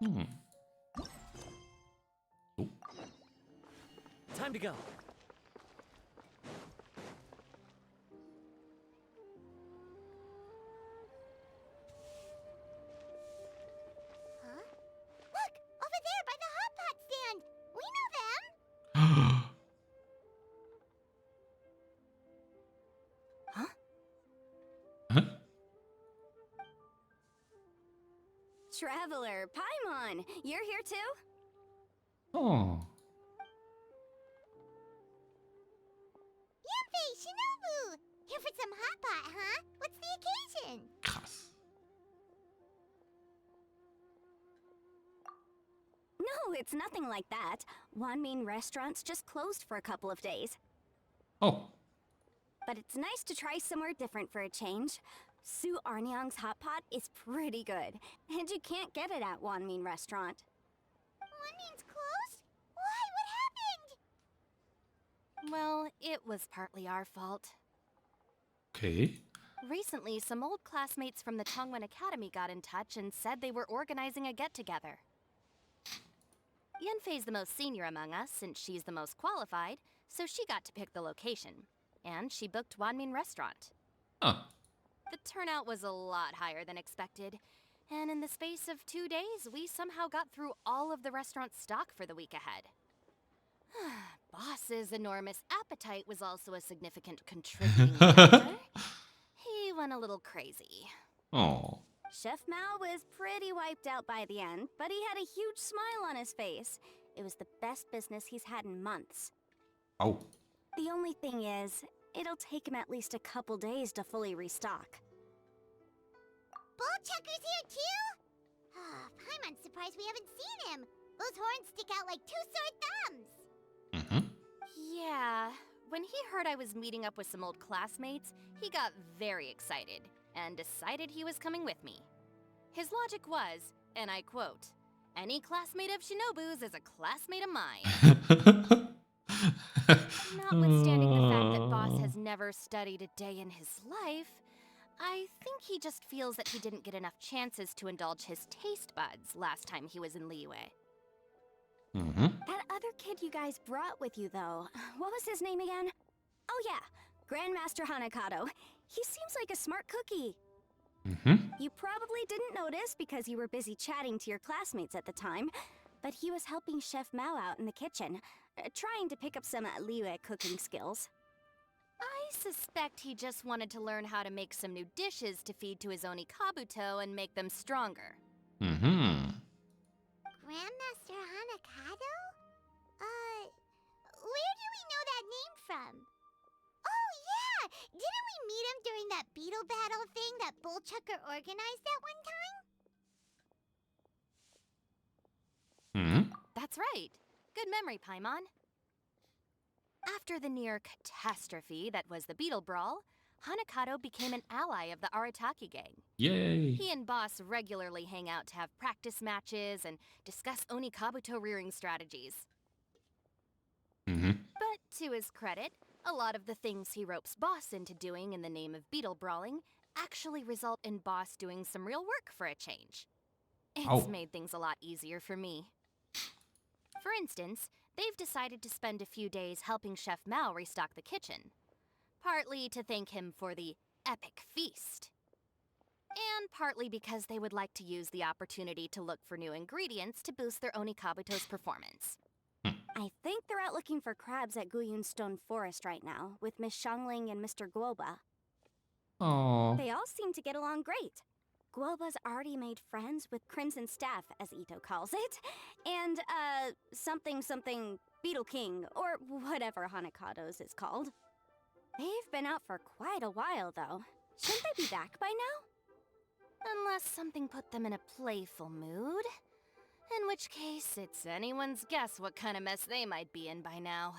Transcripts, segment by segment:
Hmm. Oh. Time to go. Huh? Look! Over there by the hot pot stand! We know them! Huh? Huh? Traveler, Paimon! You're here too? Oh. Yanfei, Shinobu! Here for some hot pot, huh? What's the occasion? Krass. No, it's nothing like that. Wanmin restaurant's just closed for a couple of days. Oh. But it's nice to try somewhere different for a change. Su Arnyang's hot pot is pretty good, and you can't get it at Wanmin restaurant. Wanmin's closed? Why? What happened? Well, it was partly our fault. Okay. Recently, some old classmates from the Tongwen Academy got in touch and said they were organizing a get-together. Yanfei's the most senior among us, since she's the most qualified, so she got to pick the location. And she booked Wanmin Restaurant. Oh. The turnout was a lot higher than expected, and in the space of 2 days, we somehow got through all of the restaurant's stock for the week ahead. Boss's enormous appetite was also a significant contributing factor. He went a little crazy. Oh. Chef Mao was pretty wiped out by the end, but he had a huge smile on his face. It was the best business he's had in months. Oh. The only thing is, it'll take him at least a couple days to fully restock. Bullchucker's here too? Paimon's surprised we haven't seen him. Those horns stick out like two sore thumbs. Mm-hmm. Yeah, when he heard I was meeting up with some old classmates, he got very excited and decided he was coming with me. His logic was, and I quote, "Any classmate of Shinobu's is a classmate of mine." Notwithstanding the fact that Boss has never studied a day in his life, I think he just feels that he didn't get enough chances to indulge his taste buds last time he was in Liyue. Mm-hmm. That other kid you guys brought with you, though, what was his name again? Oh yeah, Grandmaster Hanakato. He seems like a smart cookie. Mm-hmm. You probably didn't notice because you were busy chatting to your classmates at the time, but he was helping Chef Mao out in the kitchen, trying to pick up some Liyue cooking skills. I suspect he just wanted to learn how to make some new dishes to feed to his Oni Kabuto and make them stronger. Mm-hmm. Grandmaster Hanakato? Where do we know that name from? Oh yeah! Didn't we meet him during that Beetle battle thing that Bullchucker organized that one time? Mm-hmm. That's right. Good memory, Paimon. After the near catastrophe that was the Beetle Brawl, Hanakato became an ally of the Arataki gang. Yay. He and Boss regularly hang out to have practice matches and discuss Oni Kabuto rearing strategies. Mm-hmm. But to his credit, a lot of the things he ropes Boss into doing in the name of Beetle Brawling actually result in Boss doing some real work for a change. It's Oh. made things a lot easier for me. For instance, they've decided to spend a few days helping Chef Mao restock the kitchen. Partly to thank him for the epic feast. And partly because they would like to use the opportunity to look for new ingredients to boost their Oni Kabuto's performance. I think they're out looking for crabs at Guyun Stone Forest right now, with Miss Shangling and Mr. Guoba. Oh. They all seem to get along great. Guoba's already made friends with Crimson Staff, as Ito calls it, and, something Beetle King, or whatever Hanakato's is called. They've been out for quite a while, though. Shouldn't they be back by now? Unless something put them in a playful mood. In which case, it's anyone's guess what kind of mess they might be in by now.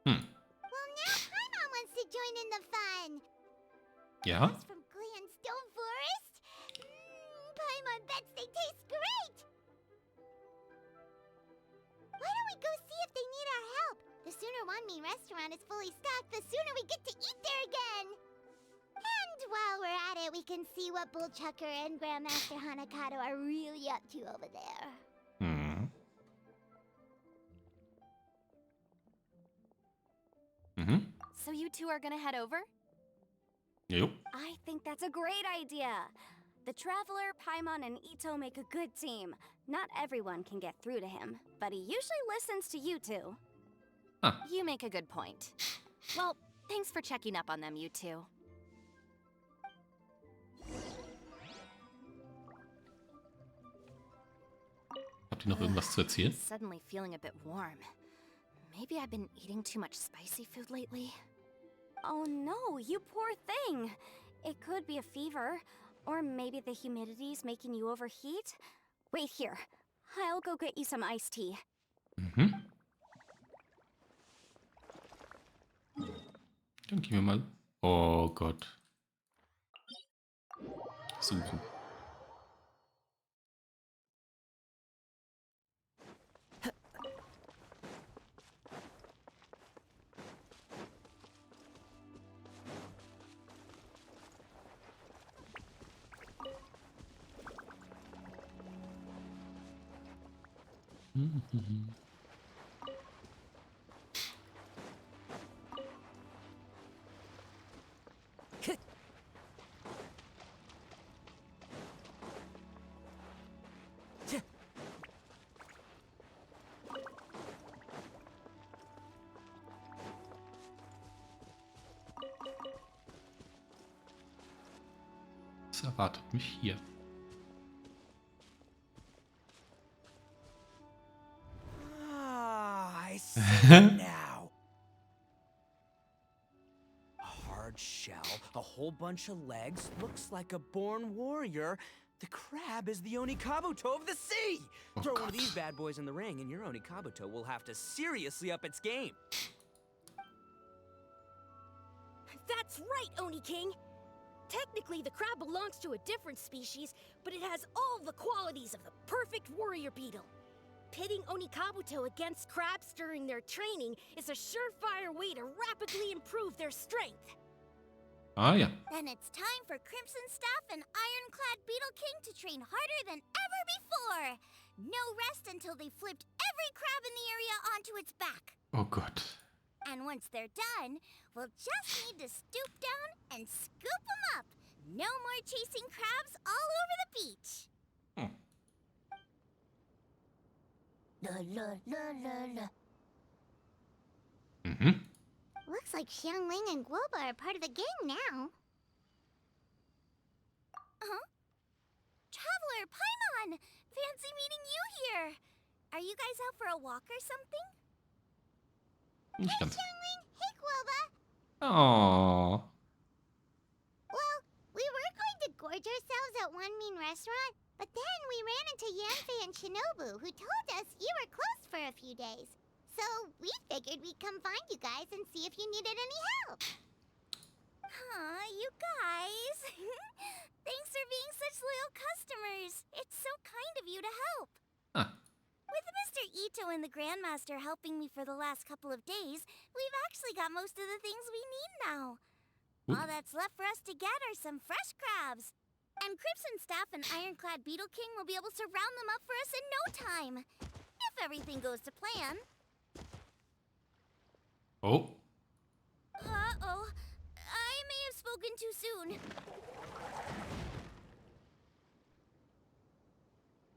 Hmm. Well, now Paimon wants to join in the fun. Yeah? Crabs from Guyun Stone Forest? Paimon bets they taste great! Why don't we go see if they need our help? The sooner Wanmi restaurant is fully stocked, the sooner we get to eat there again! And while we're at it, we can see what Bullchucker and Grandmaster Hanakato are really up to over there. Hm. Mhm. So you two are gonna head over? Jo. I think that's a great idea. The Traveler, Paimon, and Ito make a good team. Not everyone can get through to him, but he usually listens to you two. Ah. You make a good point. Well, thanks for checking up on them, you two. Habt ihr noch irgendwas zu erzählen? Suddenly feeling a bit warm. Maybe I've been eating too much spicy food lately. Oh no, you poor thing. It could be a fever, or maybe the humidity's making you overheat. Wait here. I'll go get you some iced tea. Mhm. Dann gehen wir mal. Oh Gott. Suchen. Mhm. Was erwartet mich hier? Ah, I see it now. A hard shell, a whole bunch of legs, looks like a born warrior. The crab is the Onikabuto of the sea! Oh Throw one of Gott. these bad boys in the ring and your Onikabuto will have to seriously up its game. That's right, Oni King! Technically, the crab belongs to a different species, but it has all the qualities of the perfect warrior beetle. Pitting Onikabuto against crabs during their training is a surefire way to rapidly improve their strength. Ah ja. Then it's time for Crimson Staff and Ironclad Beetle King to train harder than ever before. No rest until they've flipped every crab in the area onto its back. Oh Gott. And once they're done, we'll just need to stoop down and scoop them up. No more chasing crabs all over the beach. Hm. La la la la la. Mhm. Looks like Xiangling and Guoba are part of the gang now. Huh? Traveler, Paimon! Fancy meeting you here! Are you guys out for a walk or something? Nicht ganz. Xiangling, hey Guoba! Oh. Well, we were going to gorge ourselves at one mean restaurant, but then we ran into Yanfei and Shinobu, who told us you were closed for a few days. So we figured we'd come find you guys and see if you needed any help. Aw, you guys. Thanks for being such loyal customers. It's so kind of you to help. Ah. With Mr. Ito and the Grandmaster helping me for the last couple of days, we've actually got most of the things we need now. Oop. All that's left for us to get are some fresh crabs. And Crimson Staff and Ironclad Beetle King will be able to round them up for us in no time. If everything goes to plan. Oh. Uh-oh. I may have spoken too soon.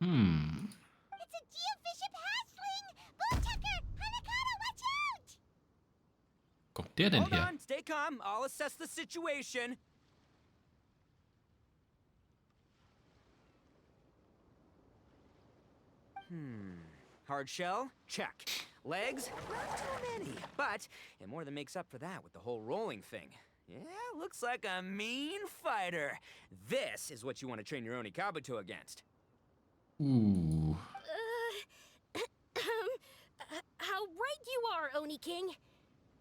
Hm. It's a geofiship hatchling! Bullchucker! Hanakato, watch out! Kommt der denn Hold her? on, stay calm. I'll assess the situation. Hard shell? Check. Legs? Not too many, but it more than makes up for that with the whole rolling thing. Yeah, looks like a mean fighter. This is what you want to train your Onikabuto against. How right you are, Oni King!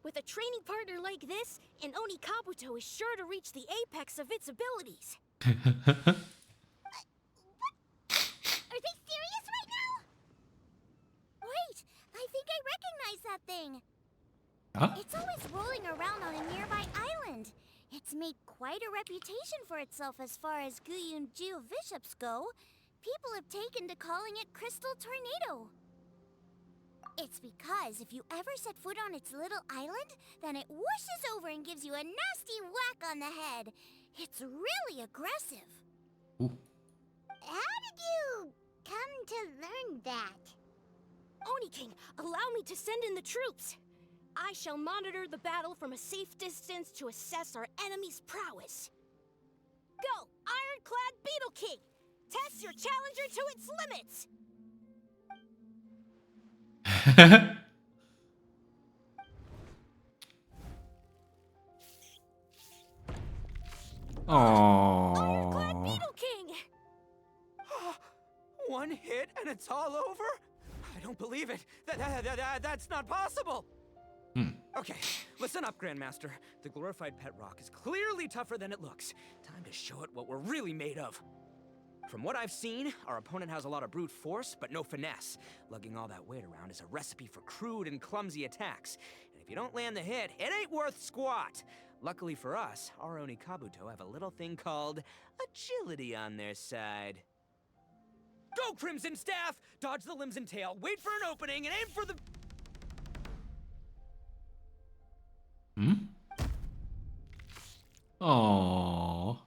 With a training partner like this, an Oni Kabuto is sure to reach the apex of its abilities. Are they serious right now? Wait, I think I recognize that thing. Ja? It's always rolling around on a nearby island. Its made quite a reputation for itself as far as Guyun Geoviships go. People have taken to calling it Crystal Tornado. It's because if you ever set foot on its little island, then it whooshes over and gives you a nasty whack on the head. It's really aggressive. Ooh. How did you come to learn that? Oni King, allow me to send in the troops. I shall monitor the battle from a safe distance to assess our enemy's prowess. Go, Ironclad Beetle King! Test your challenger to its limits! Ironclad Aww. Beetle King! One hit and it's all over? I don't believe it. That's not possible. Okay, listen up, Grandmaster. The glorified pet rock is clearly tougher than it looks. Time to show it what we're really made of. From what I've seen, our opponent has a lot of brute force, but no finesse. Lugging all that weight around is a recipe for crude and clumsy attacks. And if you don't land the hit, it ain't worth squat. Luckily for us, our Oni Kabuto have a little thing called agility on their side. Go, Crimson Staff! Dodge the limbs and tail, wait for an opening, and aim for the... Aww.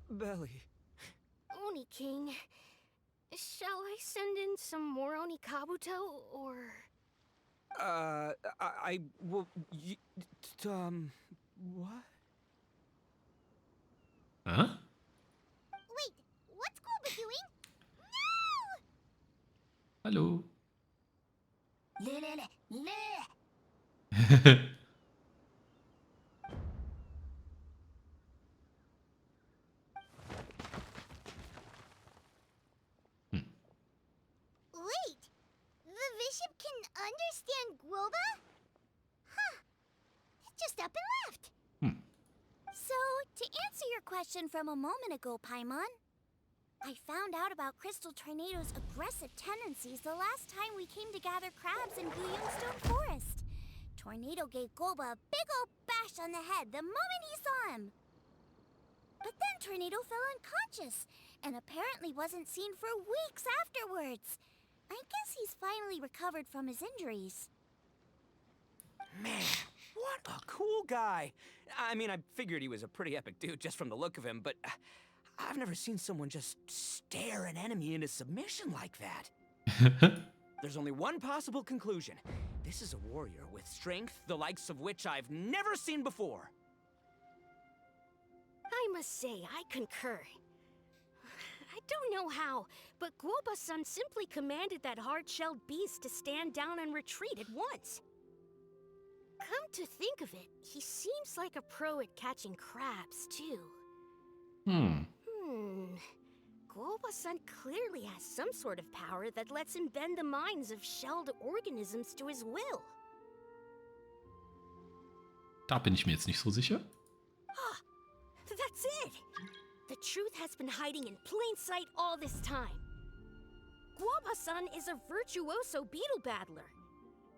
belly. Oni King, shall I send in some more Oni Kabuto, or... I will... what? Huh? Wait, what's Goba doing? No! Hallo. Wait, the bishop can understand Guoba? Huh. It just up and left. So, to answer your question from a moment ago, Paimon, I found out about Crystal Tornado's aggressive tendencies the last time we came to gather crabs in Guyunstone Forest. Tornado gave Goba a big old bash on the head the moment he saw him. But then Tornado fell unconscious, and apparently wasn't seen for weeks afterwards. I guess he's finally recovered from his injuries. Man, what a cool guy. I mean, I figured he was a pretty epic dude just from the look of him, but I've never seen someone just stare an enemy into submission like that. There's only one possible conclusion. This is a warrior with strength, the likes of which I've never seen before. I must say, I concur. I don't know how, but Guoba-san simply commanded that hard-shelled beast to stand down and retreat at once. Come to think of it, he seems like a pro at catching crabs, too. Guoba-san clearly has some sort of power that lets him bend the minds of shelled organisms to his will. Da bin ich mir jetzt nicht so sicher. That's it! The truth has been hiding in plain sight all this time. Guoba-san is a virtuoso beetle battler.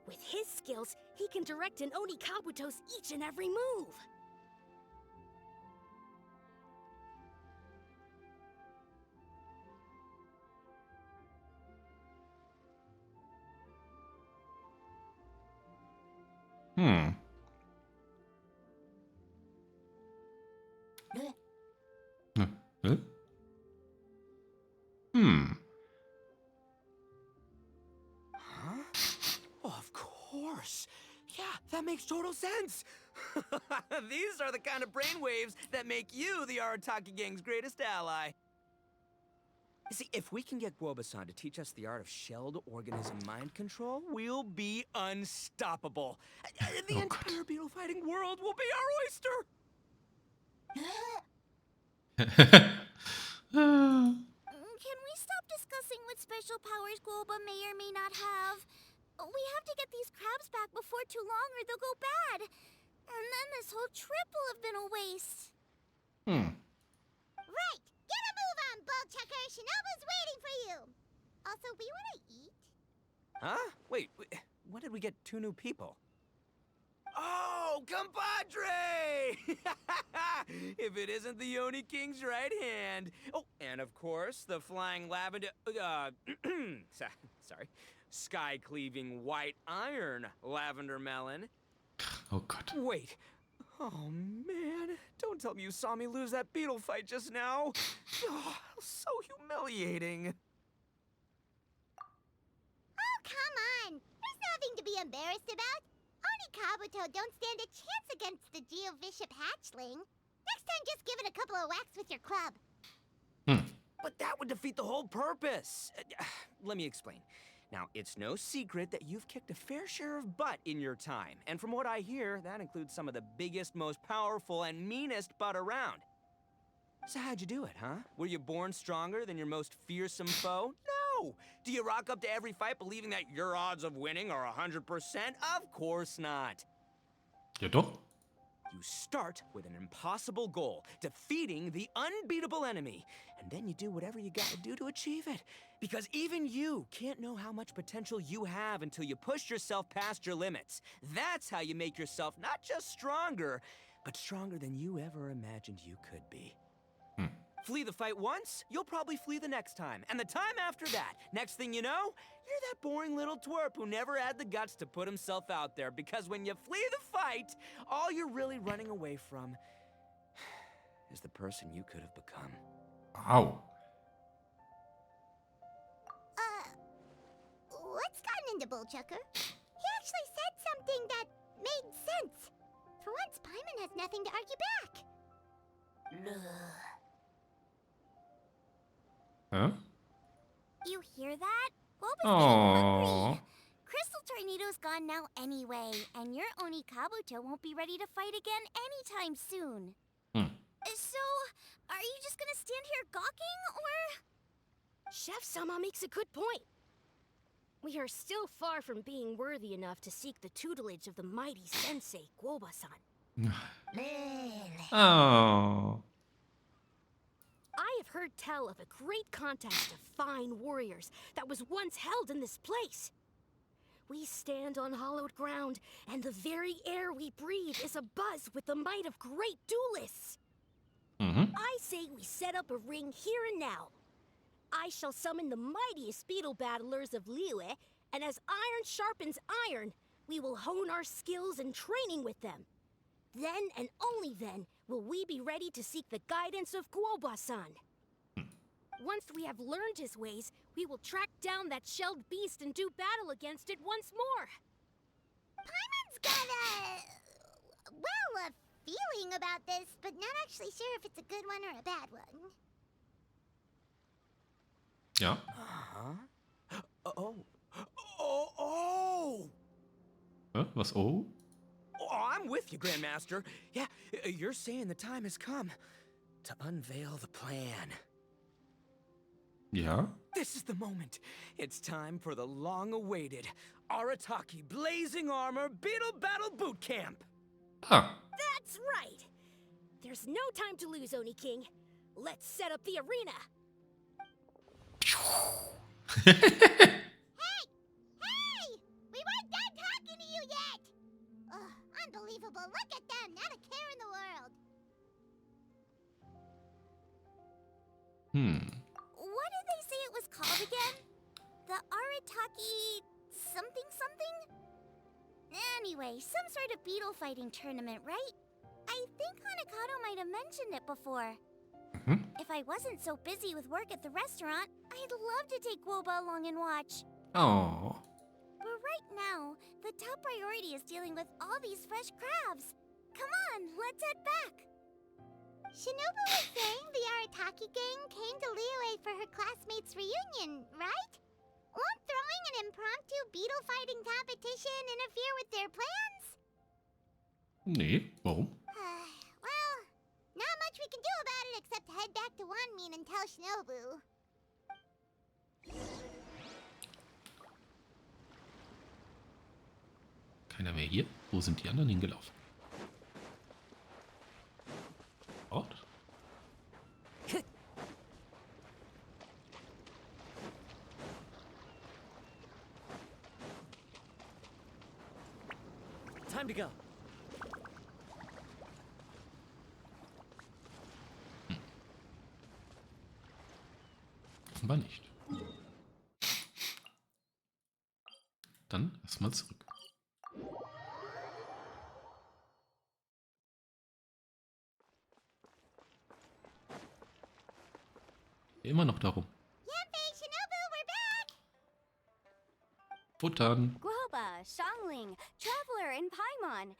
With his skills, he can direct an Oni Kabuto's each and every move. Huh? Oh, of course. Yeah, that makes total sense. These are the kind of brainwaves that make you the Arataki gang's greatest ally. See, if we can get Guoba-san to teach us the art of shelled organism mind control, we'll be unstoppable. The entire beetle fighting world will be our oyster. Can we stop discussing what special powers Guoba may or may not have? We have to get these crabs back before too long or they'll go bad. And then this whole trip will have been a waste. Right! Get a move on, Bullchucker! Shinobu's waiting for you! Also, we want to eat? Huh? Wait, when did we get 2 new people? Oh, compadre! If it isn't the Oni King's right hand. Oh, and of course, the flying lavender, sorry, sky-cleaving white iron lavender melon. Oh Gott. Wait. Oh, man. Don't tell me you saw me lose that beetle fight just now. Oh, so humiliating. Oh, come on! There's nothing to be embarrassed about. Oni Kabuto don't stand a chance against the Geovishap hatchling. Next time, just give it a couple of whacks with your club. But that would defeat the whole purpose. Let me explain. Now, it's no secret that you've kicked a fair share of butt in your time. And from what I hear, that includes some of the biggest, most powerful, and meanest butt around. So how'd you do it, huh? Were you born stronger than your most fearsome foe? No! Do you rock up to every fight believing that your odds of winning are 100%? Of course not. Ja doch. You start with an impossible goal, defeating the unbeatable enemy. And then you do whatever you gotta do to achieve it. Because even you can't know how much potential you have until you push yourself past your limits. That's how you make yourself not just stronger, but stronger than you ever imagined you could be. Flee the fight once, you'll probably flee the next time. And the time after that, next thing you know, you're that boring little twerp who never had the guts to put himself out there. Because when you flee the fight, all you're really running away from is the person you could have become. Au. What's gotten into Bullchucker? He actually said something that made sense. For once, Paimon has nothing to argue back. Hä? You hear that? Bulba's Aww. getting hungry. Crystal Tornado's gone now anyway, and your Oni Kabuto won't be ready to fight again anytime soon. So, are you just gonna stand here gawking, or...? Chef-sama makes a good point. We are still far from being worthy enough to seek the tutelage of the mighty sensei, Guoba-san. Oh. I have heard tell of a great contest of fine warriors that was once held in this place. We stand on hallowed ground, and the very air we breathe is abuzz with the might of great duelists. I say we set up a ring here and now. I shall summon the mightiest beetle battlers of Liyue, and as iron sharpens iron, we will hone our skills and training with them. Then and only then will we be ready to seek the guidance of Guoba-san. Once we have learned his ways, we will track down that shelled beast and do battle against it once more. Paimon's got a feeling about this, but not actually sure if it's a good one or a bad one. Ja. Hä? Was? Oh? Oh, I'm with you, Grandmaster. Yeah, you're saying the time has come to unveil the plan. Ja. This is the moment. It's time for the long-awaited Arataki Blazing Armor Beetle Battle Boot Camp. Ah. That's right! There's no time to lose, Oni King. Let's set up the arena. Hey! We weren't done talking to you yet! Ugh, unbelievable. Look at them. Not a care in the world. What did they say it was called again? The Arataki something something? Anyway, some sort of beetle fighting tournament, right? I think Hanakado might have mentioned it before. If I wasn't so busy with work at the restaurant, I'd love to take Guoba along and watch. Oh. But right now, the top priority is dealing with all these fresh crabs. Come on, let's head back. Shinobu was saying the Arataki gang came to Liyue for her classmates' reunion, right? Won't throwing an impromptu beetle fighting competition interfere with their plans? Nee, warum? Well, not much we can do about it except head back to Wanmin and tell Shinobu. Keiner mehr hier? Wo sind die anderen hingelaufen? Dort? Time to go. Offenbar nicht. Dann erstmal zurück. Immer noch darum. Yanfei, Shinobu, we're back! Futtern. Guoba, Xiangling, Traveler, and Paimon.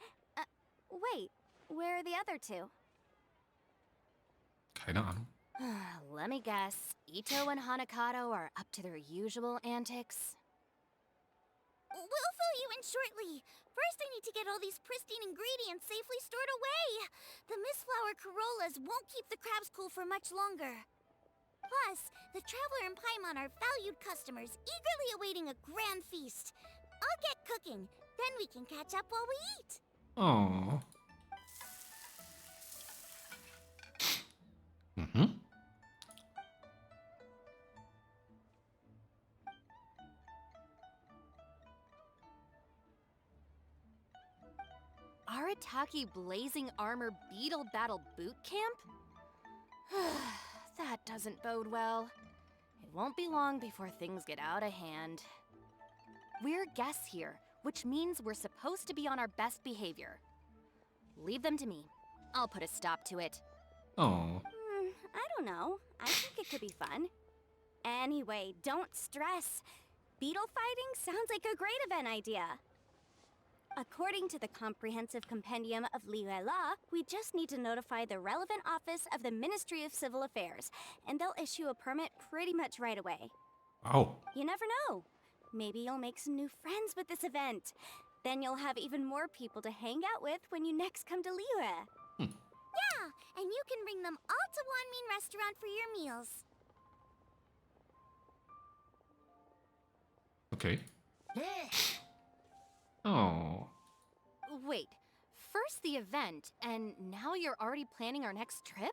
Wait, where are the other two? Keine Ahnung. Let me guess. Ito and Hanakado are up to their usual antics. We'll fill you in shortly. First, I need to get all these pristine ingredients safely stored away. The Mistflower Corollas won't keep the crabs cool for much longer. Plus, the Traveler and Paimon are valued customers, eagerly awaiting a grand feast. I'll get cooking, then we can catch up while we eat. Oh. Mhm. Arataki Blazing Armor Beetle Battle Boot Camp? That doesn't bode well. It won't be long before things get out of hand. We're guests here, which means we're supposed to be on our best behavior. Leave them to me. I'll put a stop to it. Oh. I don't know. I think it could be fun. Anyway, don't stress. Beetle fighting sounds like a great event idea. According to the Comprehensive Compendium of Liyue Law, we just need to notify the relevant office of the Ministry of Civil Affairs, and they'll issue a permit pretty much right away. Au. You never know. Maybe you'll make some new friends with this event. Then you'll have even more people to hang out with when you next come to Liyue. Yeah, and you can bring them all to Wanmin Restaurant for your meals. Okay. Oh. Wait, first the event, and now you're already planning our next trip?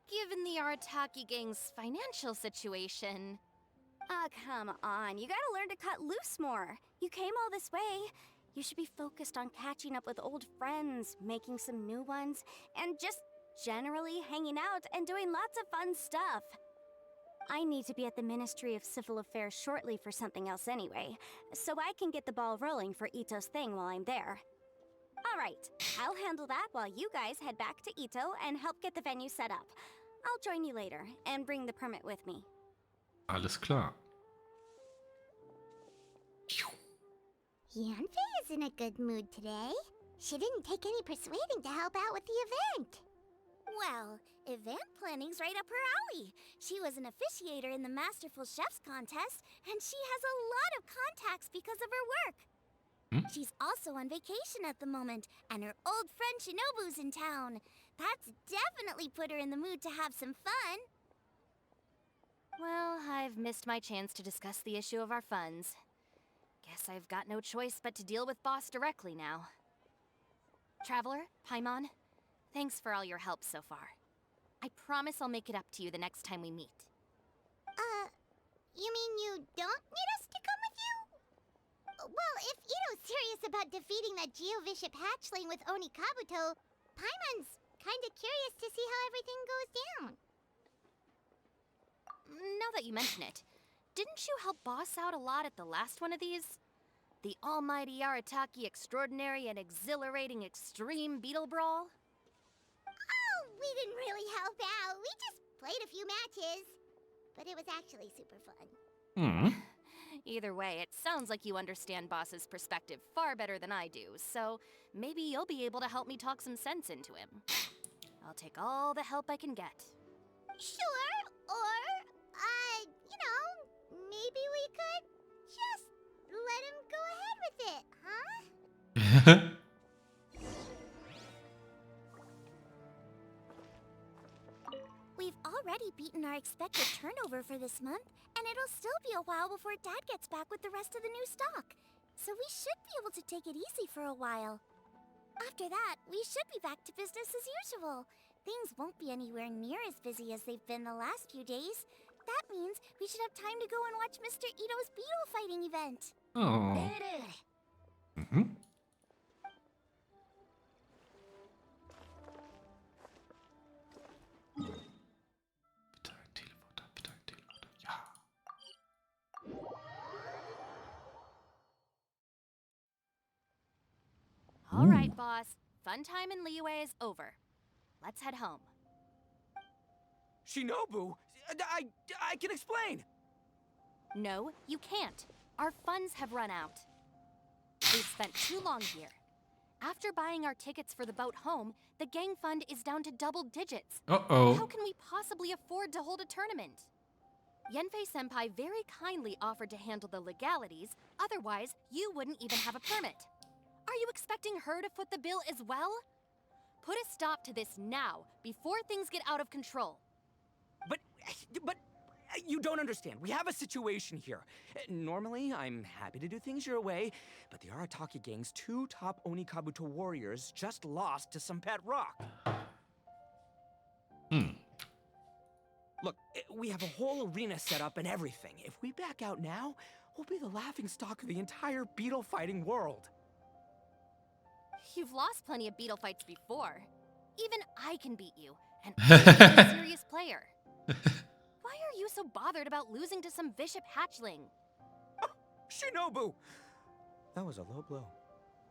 Given the Arataki gang's financial situation... Ah, come on. You gotta learn to cut loose more. You came all this way. You should be focused on catching up with old friends, making some new ones, and just generally hanging out and doing lots of fun stuff. I need to be at the Ministry of Civil Affairs shortly for something else anyway, so I can get the ball rolling for Ito's thing while I'm there. Alright, I'll handle that while you guys head back to Ito and help get the venue set up. I'll join you later and bring the permit with me. Alles klar. Yanfei is in a good mood today. She didn't take any persuading to help out with the event. Well, event planning's right up her alley. She was an officiator in the Masterful Chefs contest, and she has a lot of contacts because of her work. She's also on vacation at the moment, and her old friend Shinobu's in town. That's definitely put her in the mood to have some fun. Well, I've missed my chance to discuss the issue of our funds. Guess I've got no choice but to deal with Boss directly now. Traveler, Paimon, thanks for all your help so far. I promise I'll make it up to you the next time we meet. You mean you don't need us to come with you? Well, if Ito's serious about defeating that Geovishap hatchling with Oni Kabuto, Paimon's kinda curious to see how everything goes down. Now that you mention it, didn't you help Boss out a lot at the last one of these? The almighty Arataki extraordinary and exhilarating extreme Beetle Brawl? Oh, we didn't really help out. We just played a few matches. But it was actually super fun. Either way, it sounds like you understand Boss's perspective far better than I do, so maybe you'll be able to help me talk some sense into him. I'll take all the help I can get. Sure, or, you know, maybe we could just let him go ahead with it, huh? We've already beaten our expected turnover for this month, and it'll still be a while before Dad gets back with the rest of the new stock. So we should be able to take it easy for a while. After that, we should be back to business as usual. Things won't be anywhere near as busy as they've been the last few days. That means we should have time to go and watch Mr. Ito's beetle fighting event. Oh. All right, boss. Fun time in Liyue is over. Let's head home. Shinobu, I can explain. No, you can't. Our funds have run out. We've spent too long here. After buying our tickets for the boat home, the gang fund is down to double digits. How Uh-oh. can we possibly afford to hold a tournament? Yenfei-senpai very kindly offered to handle the legalities, otherwise you wouldn't even have a permit. Are you expecting her to foot the bill as well? Put a stop to this now, before things get out of control. But you don't understand. We have a situation here. Normally, I'm happy to do things your way, but the Arataki gang's 2 top Onikabuto warriors just lost to some pet rock. Look, we have a whole arena set up and everything. If we back out now, we'll be the laughingstock of the entire beetle fighting world. You've lost plenty of beetle fights before. Even I can beat you, and I'm a serious player. Why are you so bothered about losing to some bishop hatchling? Shinobu! That was a low blow.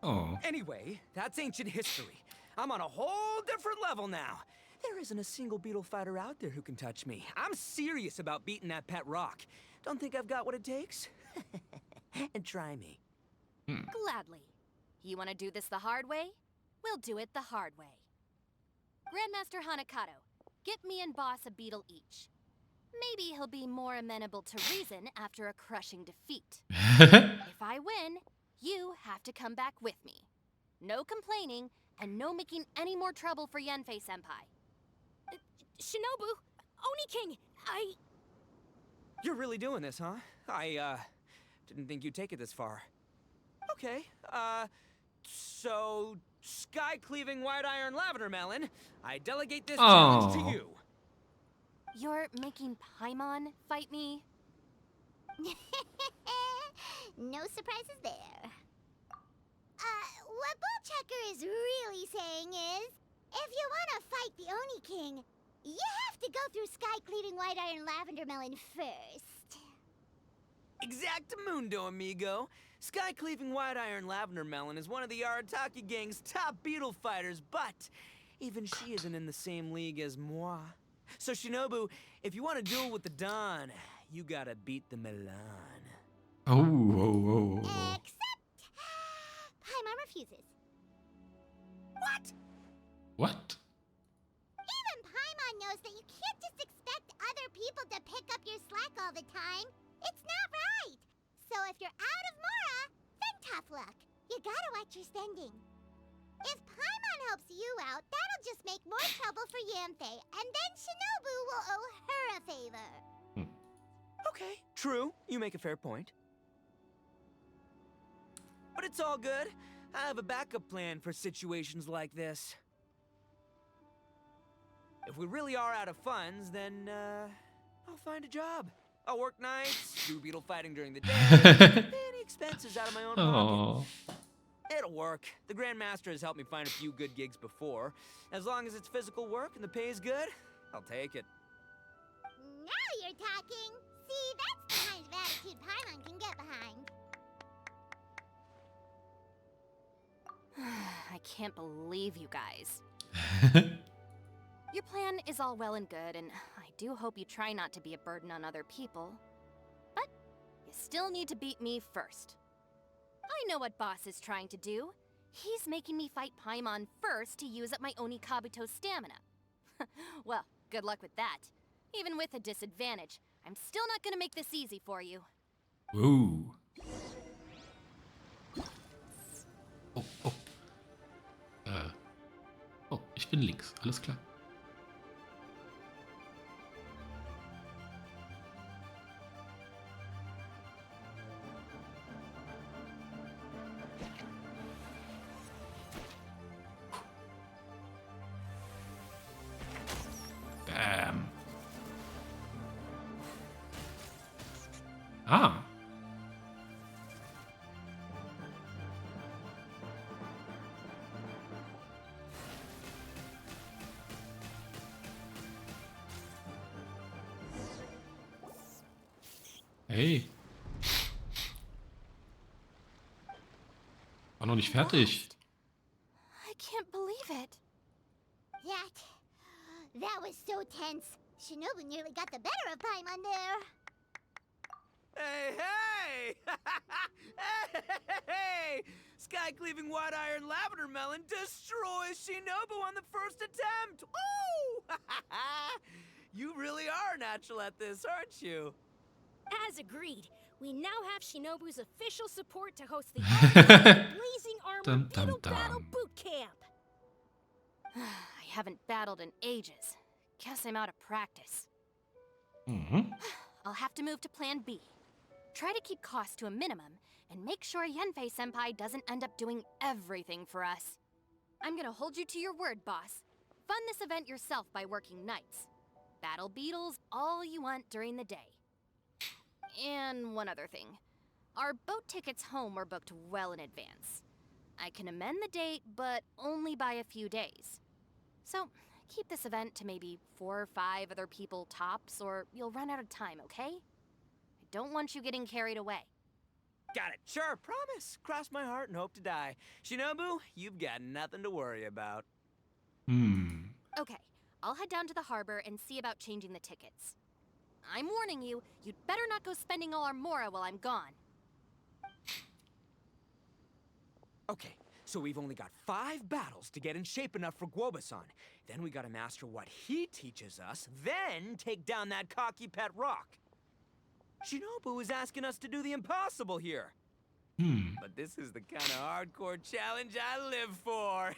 Oh. Anyway, that's ancient history. I'm on a whole different level now. There isn't a single beetle fighter out there who can touch me. I'm serious about beating that pet rock. Don't think I've got what it takes? And try me. Gladly. You want to do this the hard way? We'll do it the hard way. Grandmaster Hanakato, get me and Boss a beetle each. Maybe he'll be more amenable to reason after a crushing defeat. If I win, you have to come back with me. No complaining, and no making any more trouble for Yenfei-senpai. Shinobu, Oni King, You're really doing this, huh? I didn't think you'd take it this far. Okay, so sky-cleaving white iron lavender melon, I delegate this challenge to you. You're making Paimon fight me? No surprises there. What Bullchecker is really saying is, if you want to fight the Oni King, you have to go through sky-cleaving white iron lavender melon first. Exactamundo, amigo. Sky-cleaving white iron lavender melon is one of the Arataki gang's top beetle fighters, but even she isn't in the same league as moi. So Shinobu, if you want to duel with the Don, you gotta beat the Milan. Oh. Except, Paimon refuses. What? What? Even Paimon knows that you can't just expect other people to pick up your slack all the time. It's not right. So if you're out of Mora, then tough luck. You gotta watch your spending. If Paimon helps you out, that'll just make more trouble for Yanfei, and then Shinobu will owe her a favor. Okay, true. You make a fair point. But it's all good. I have a backup plan for situations like this. If we really are out of funds, then, I'll find a job. I'll work nights, do beetle fighting during the day, any expenses out of my own pocket. Oh. It'll work. The Grandmaster has helped me find a few good gigs before. As long as it's physical work and the pay is good, I'll take it. Now you're talking. See, that's the kind of attitude Paimon can get behind. I can't believe you guys. Your plan is all well and good, and I do hope you try not to be a burden on other people. But you still need to beat me first. I know what Boss is trying to do. He's making me fight Paimon first to use up my Onikabuto stamina. Well, good luck with that. Even with a disadvantage, I'm still not gonna make this easy for you. Ooh. Oh. Oh, ich bin links. Alles klar. Bam. Ah. Hey. War noch nicht fertig. tense. Shinobu nearly got the better of Paimon there. Hey, hey! Hey! Sky-cleaving white iron lavender melon destroys Shinobu on the first attempt! Woo! You really are natural at this, aren't you? As agreed, we now have Shinobu's official support to host the Blazing Armor Dum, dum, Beetle Battle dum. Boot Camp. I haven't battled in ages. Guess I'm out of practice. Mhm. I'll have to move to Plan B. Try to keep costs to a minimum, and make sure Yenfei-senpai doesn't end up doing everything for us. I'm gonna hold you to your word, boss. Fund this event yourself by working nights. Battle beetles all you want during the day. And one other thing. Our boat tickets home were booked well in advance. I can amend the date, but only by a few days. So, keep this event to maybe 4 or 5 other people tops, or you'll run out of time, okay? I don't want you getting carried away. Got it. Sure, promise. Cross my heart and hope to die. Shinobu, you've got nothing to worry about. Hm. Okay, I'll head down to the harbor and see about changing the tickets. I'm warning you, you'd better not go spending all our mora while I'm gone. Okay, so we've only got 5 battles to get in shape enough for Guoba-san. Then we gotta master what he teaches us, then take down that cocky pet rock. Shinobu is asking us to do the impossible here. Hm. But this is the kind of hardcore challenge I live for.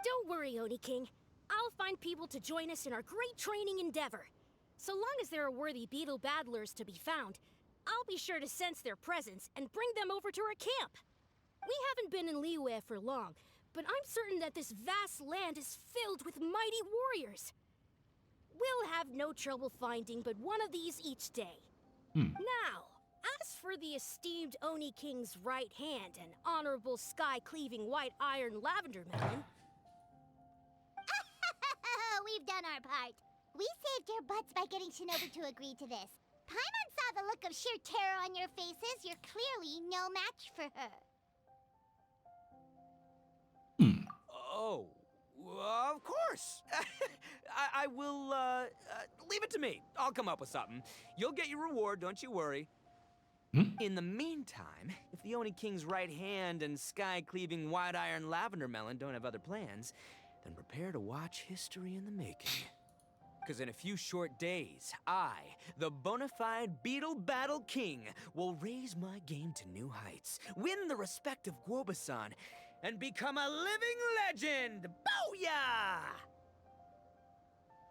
Don't worry, Oni King. I'll find people to join us in our great training endeavor. So long as there are worthy beetle battlers to be found, I'll be sure to sense their presence and bring them over to our camp. We haven't been in Liyue for long, but I'm certain that this vast land is filled with mighty warriors. We'll have no trouble finding but one of these each day. Hmm. Now, as for the esteemed Oni King's right hand and honorable sky-cleaving white iron lavender melon, We've done our part. We saved your butts by getting Shinobu to agree to this. Paimon saw the look of sheer terror on your faces. You're clearly no match for her. Hm. Oh, of course. I will, leave it to me. I'll come up with something. You'll get your reward, don't you worry. Hmm? In the meantime, if the Oni King's right hand and sky-cleaving white iron lavender melon don't have other plans, then prepare to watch history in the making. Because in a few short days, I, the bona fide Beetle Battle King, will raise my game to new heights, win the respect of Guoba-san, and become a living legend! Booyah!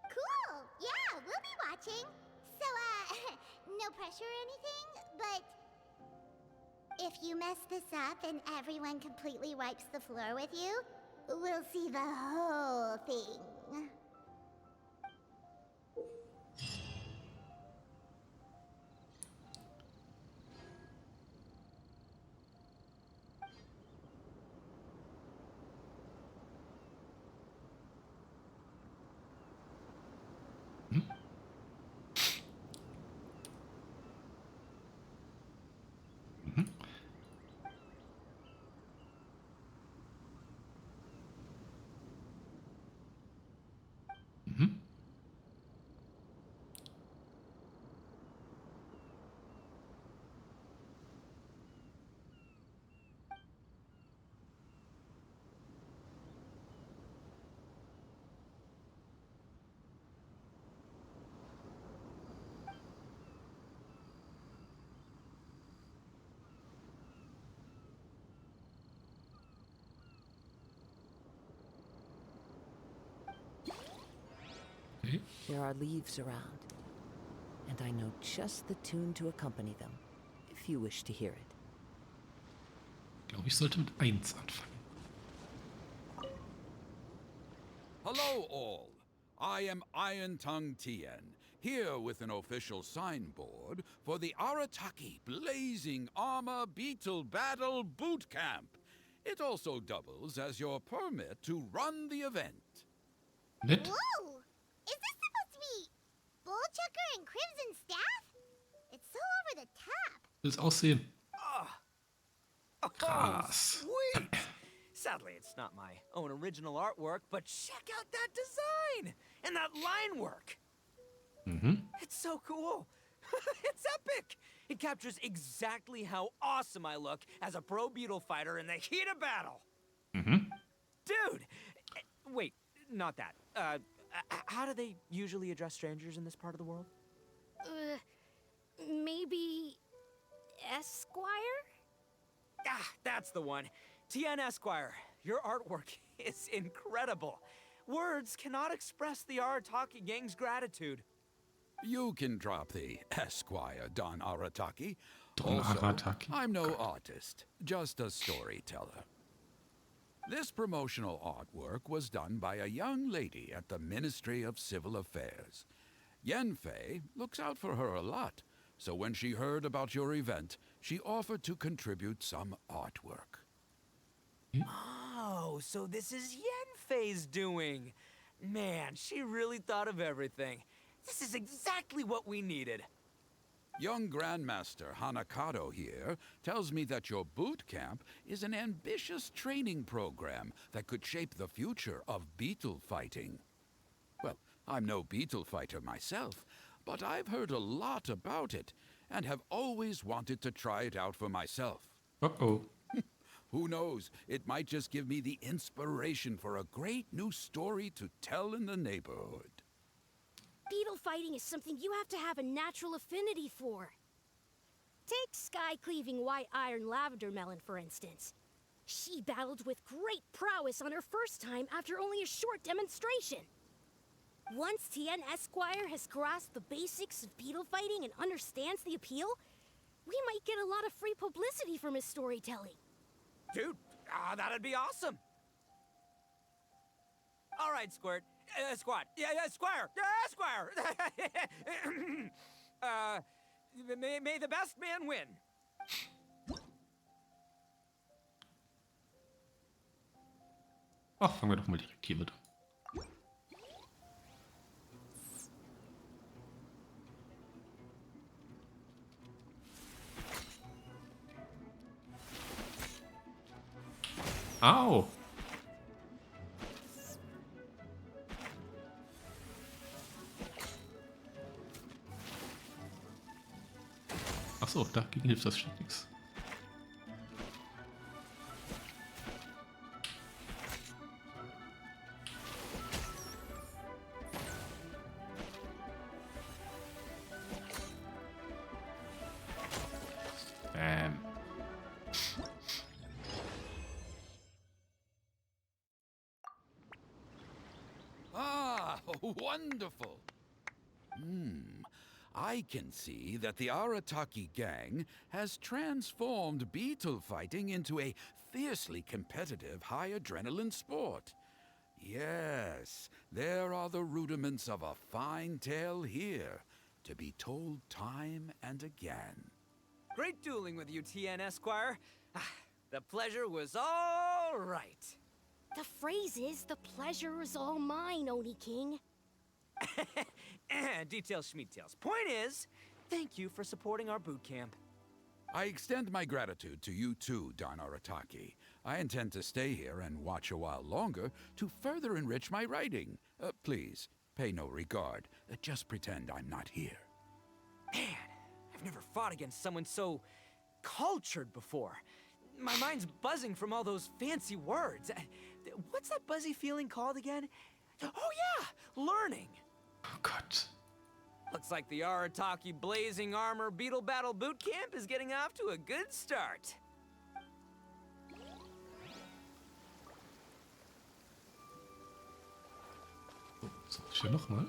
Cool. Yeah, we'll be watching. So, no pressure or anything, but if you mess this up and everyone completely wipes the floor with you, we'll see the whole thing. Mhm. Okay. There are leaves around, and I know just the tune to accompany them, if you wish to hear it. Ich glaube, ich sollte mit 1 anfangen. Hello, all. I am Iron Tongue Tien, here with an official signboard for the Arataki Blazing Armor Beetle Battle Boot Camp. It also doubles as your permit to run the event. Nett. Whoa! Is this supposed to be Bullchucker and Crimson Staff? It's so over the top. Will's aussehen. Oh, Krass. sweet! Sadly, it's not my own original artwork, but check out that design! And that line work! Mhm. It's so cool! It's epic! It captures exactly how awesome I look as a pro Beetle fighter in the heat of battle! Mhm. Dude! Wait, not that. How do they usually address strangers in this part of the world? Maybe Esquire? Ah, that's the one. TN Esquire, your artwork is incredible. Words cannot express the Arataki gang's gratitude. You can drop the Esquire, Don Arataki. Don Also, Arataki. I'm no artist, just a storyteller. This promotional artwork was done by a young lady at the Ministry of Civil Affairs. Yenfei looks out for her a lot, so when she heard about your event, she offered to contribute some artwork. Oh, so this is Yenfei's doing. Man, she really thought of everything. This is exactly what we needed. Young Grandmaster Hanakado here tells me that your boot camp is an ambitious training program that could shape the future of beetle fighting. Well, I'm no beetle fighter myself, but I've heard a lot about it and have always wanted to try it out for myself. Uh-oh. Who knows, it might just give me the inspiration for a great new story to tell in the neighborhood. Beetle fighting is something you have to have a natural affinity for. Take sky-cleaving white iron lavender melon, for instance. She battled with great prowess on her first time after only a short demonstration. Once Tien Esquire has grasped the basics of beetle fighting and understands the appeal, we might get a lot of free publicity from his storytelling. Dude, that'd be awesome. All right, Squirt. Squad. Yeah, Squire. Yeah, Squire. May the best man win. Ach, fangen wir doch mal direkt hier mit an. Au! Achso, dagegen hilft das steht nichts. Ah, wonderful! I can see that the Arataki gang has transformed beetle fighting into a fiercely competitive high-adrenaline sport. Yes, there are the rudiments of a fine tale here, to be told time and again. Great dueling with you, TN Esquire. The pleasure was all right. The phrase is, the pleasure is all mine, Oni King. Details schmeetails. Point is, thank you for supporting our boot camp. I extend my gratitude to you too, Don Arataki. I intend to stay here and watch a while longer to further enrich my writing. Please, pay no regard. Just pretend I'm not here. Man, I've never fought against someone so cultured before. My mind's buzzing from all those fancy words. What's that buzzy feeling called again? Oh yeah, learning. Oh Gott. Looks like the Arataki Blazing Armor Beetle Battle Boot Camp is getting off to a good start. So, soll ich hier nochmal?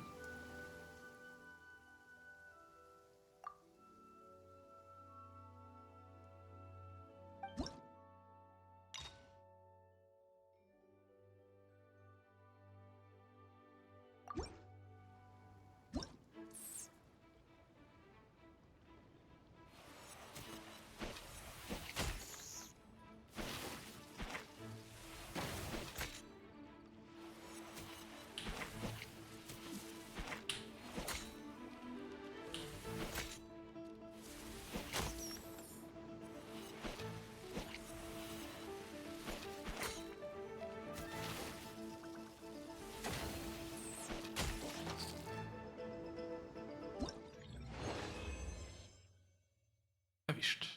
erledigt.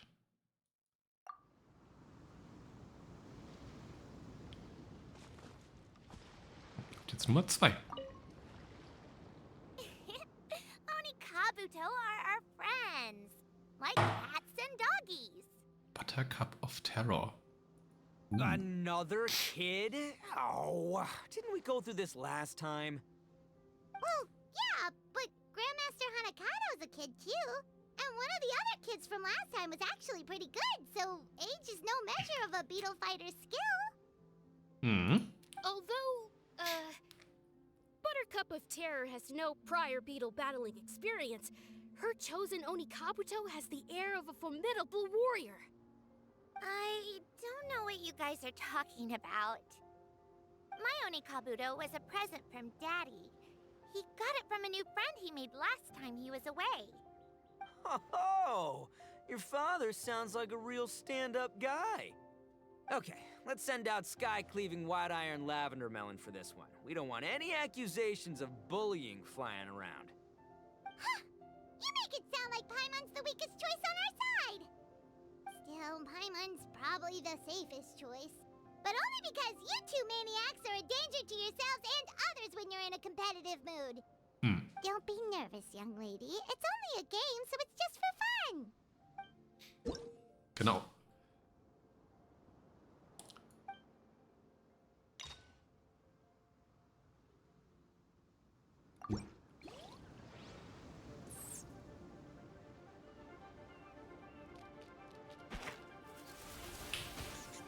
Jetzt Nummer 2. Oni Kabuto are our friends. Like cats and doggies. Buttercup of Terror. Another kid? Oh, didn't we go through this last time? Well, yeah, but Grandmaster Hanakado's a kid too. And one of the other kids from last time was actually pretty good, so age is no measure of a beetle fighter's skill. Although, Buttercup of Terror has no prior beetle battling experience, her chosen Oni Kabuto has the air of a formidable warrior. I don't know what you guys are talking about. My Oni Kabuto was a present from Daddy. He got it from a new friend he made last time he was away. Oh, your father sounds like a real stand-up guy. Okay, let's send out Sky-Cleaving White Iron Lavender Melon for this one. We don't want any accusations of bullying flying around. Huh! You make it sound like Paimon's the weakest choice on our side! Still, Paimon's probably the safest choice. But only because you two maniacs are a danger to yourselves and others when you're in a competitive mood. Don't be nervous, young lady. It's only a game, so it's just for fun. Genau.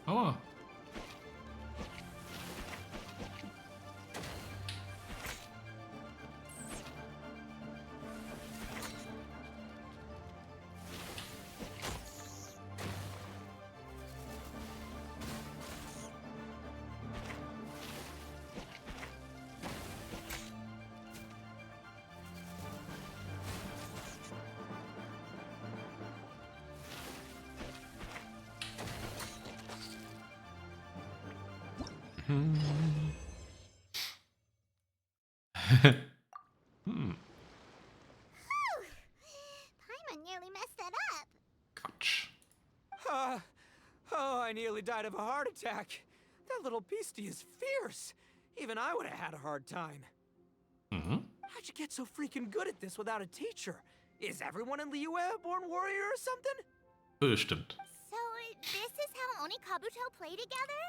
Aua. Paimon nearly messed that up. Quatsch. Oh, I nearly died of a heart attack. That little beastie is fierce. Even I would have had a hard time. How'd you get so freaking good at this without a teacher? Is everyone in Liyue a born warrior or something? Bestimmt. So, this is how Oni Kabuto play together?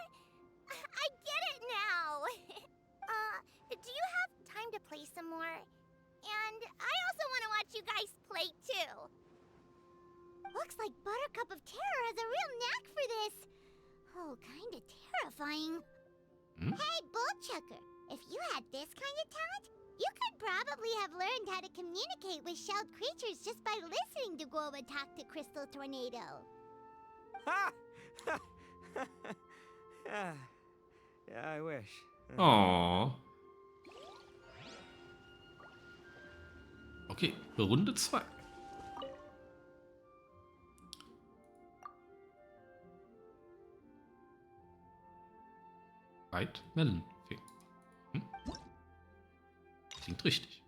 I get it now! Do you have time to play some more? And I also want to watch you guys play too. Looks like Buttercup of Terror has a real knack for this. Oh, kinda terrifying. Hey, Bullchucker, if you had this kind of talent, you could probably have learned how to communicate with shelled creatures just by listening to Guoba talk to Crystal Tornado. Ha! Yeah, I wish. Oh. Okay, Runde 2. White Melon. Klingt richtig.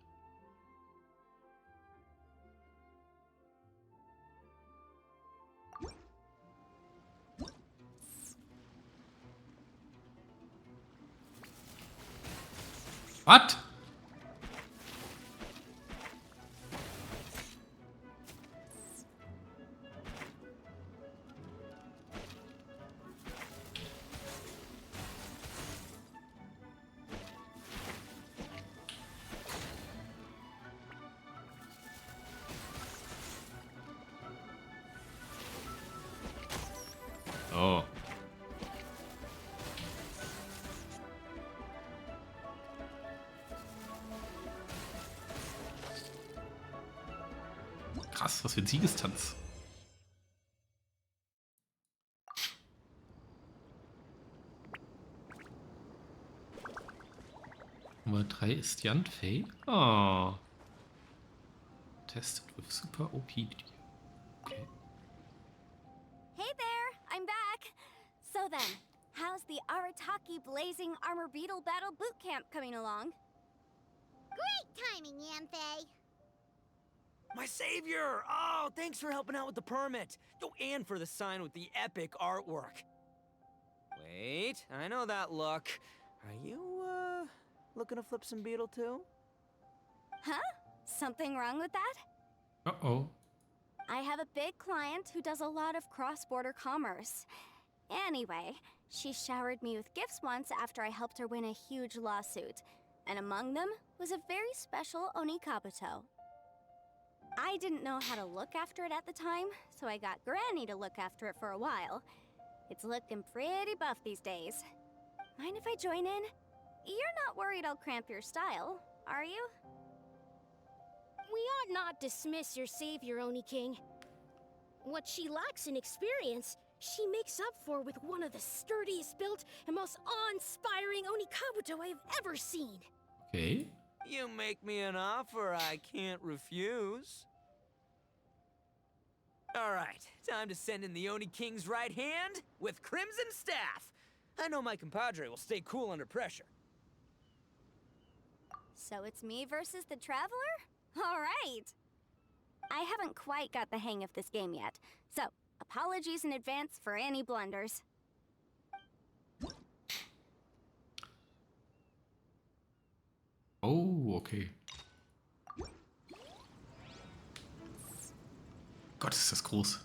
Was? Oh. Krass, was für ein Siegestanz. Nummer 3 ist Yanfei. Oh. Tested with super OP. Okay. Hey there, I'm back. So then, how's the Arataki Blazing Armor Beetle Battle Boot Camp coming along? Great timing, Yanfei. My savior! Oh, thanks for helping out with the permit. Oh, and for the sign with the epic artwork. Wait, I know that look. Are you, looking to flip some Beetle too? Huh? Something wrong with that? Uh-oh. I have a big client who does a lot of cross-border commerce. Anyway, she showered me with gifts once after I helped her win a huge lawsuit. And among them was a very special Oni Kabuto. I didn't know how to look after it at the time, so I got Granny to look after it for a while. It's looking pretty buff these days. Mind if I join in? You're not worried I'll cramp your style, are you? We ought not dismiss your savior, Oni King. What she lacks in experience, she makes up for with one of the sturdiest built and most awe-inspiring Oni Kabuto I have ever seen. Okay. You make me an offer I can't refuse. All right, time to send in the Oni King's right hand with Crimson Staff. I know my compadre will stay cool under pressure. So it's me versus the Traveler? All right! I haven't quite got the hang of this game yet, so apologies in advance for any blunders. Oh, okay. Gott, ist das groß.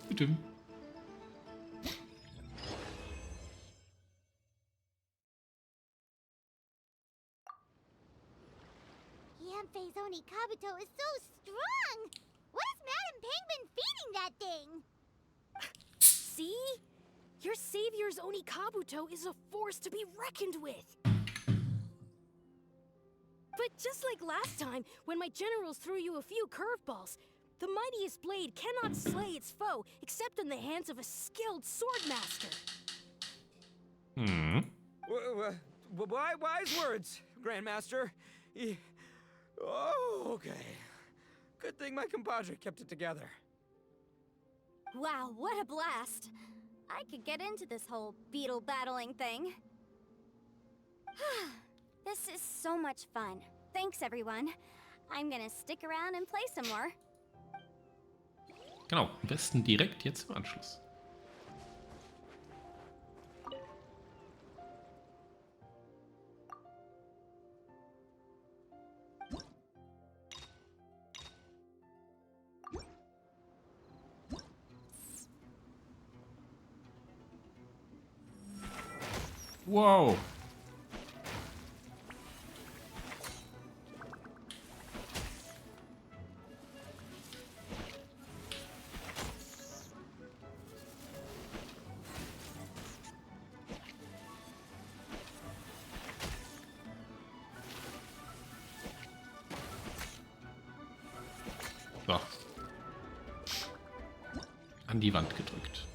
Bitte. Yanfei's Oni Kabuto is so strong! What is Madam Penguin feeding that thing? See? Your savior's Oni Kabuto is a force to be reckoned with. But just like last time, when my generals threw you a few curveballs, the mightiest blade cannot slay its foe except in the hands of a skilled swordmaster. Hmm. Wise words, Grandmaster. Oh, okay. Good thing my compadre kept it together. Wow, what a blast! I could get into this whole beetle battling thing. This is so much fun. Thanks, everyone. I'm gonna stick around and play some more. Genau, am besten direkt jetzt im Anschluss. Wow. So. An die Wand gedrückt.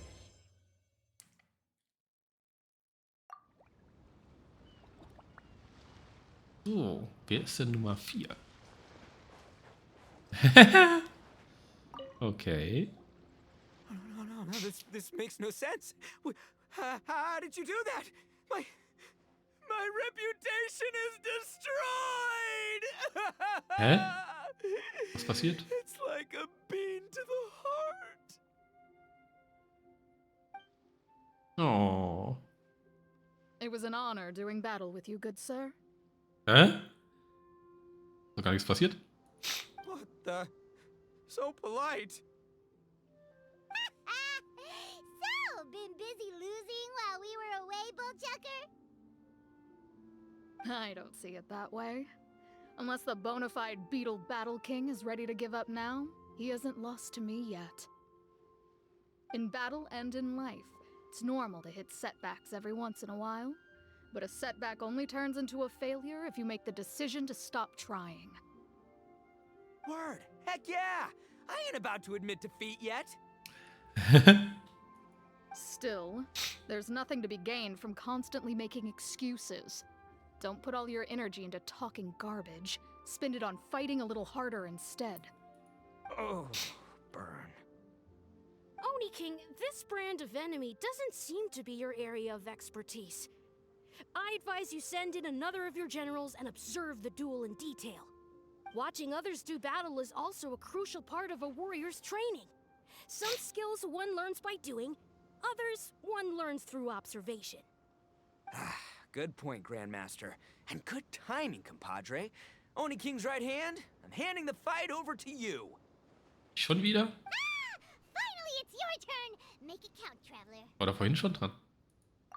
So, wer ist denn Nummer 4? Okay. No, this makes no sense. How did you do that? My reputation is destroyed! Hä? Was passiert? It's like a bean to the heart. Oh. It was an honor doing battle with you, good sir. Hä? Noch gar nichts passiert? What the? So polite. So, been busy losing while we were away, Bullchucker? I don't see it that way. Unless the bona fide Beetle Battle King is ready to give up now, he hasn't lost to me yet. In battle and in life, it's normal to hit setbacks every once in a while, but a setback only turns into a failure if you make the decision to stop trying. Word. Heck yeah! I ain't about to admit defeat yet. Still, there's nothing to be gained from constantly making excuses. Don't put all your energy into talking garbage. Spend it on fighting a little harder instead. Oh, burn. Oni King, this brand of enemy doesn't seem to be your area of expertise. I advise you send in another of your generals and observe the duel in detail. Watching others do battle is also a crucial part of a warrior's training. Some skills one learns by doing, others one learns through observation. Good point, Grandmaster. And good timing, compadre. Oni King's right hand, I'm handing the fight over to you. Schon wieder? Finally, it's your turn! Make it count, Traveler. War da vorhin schon dran.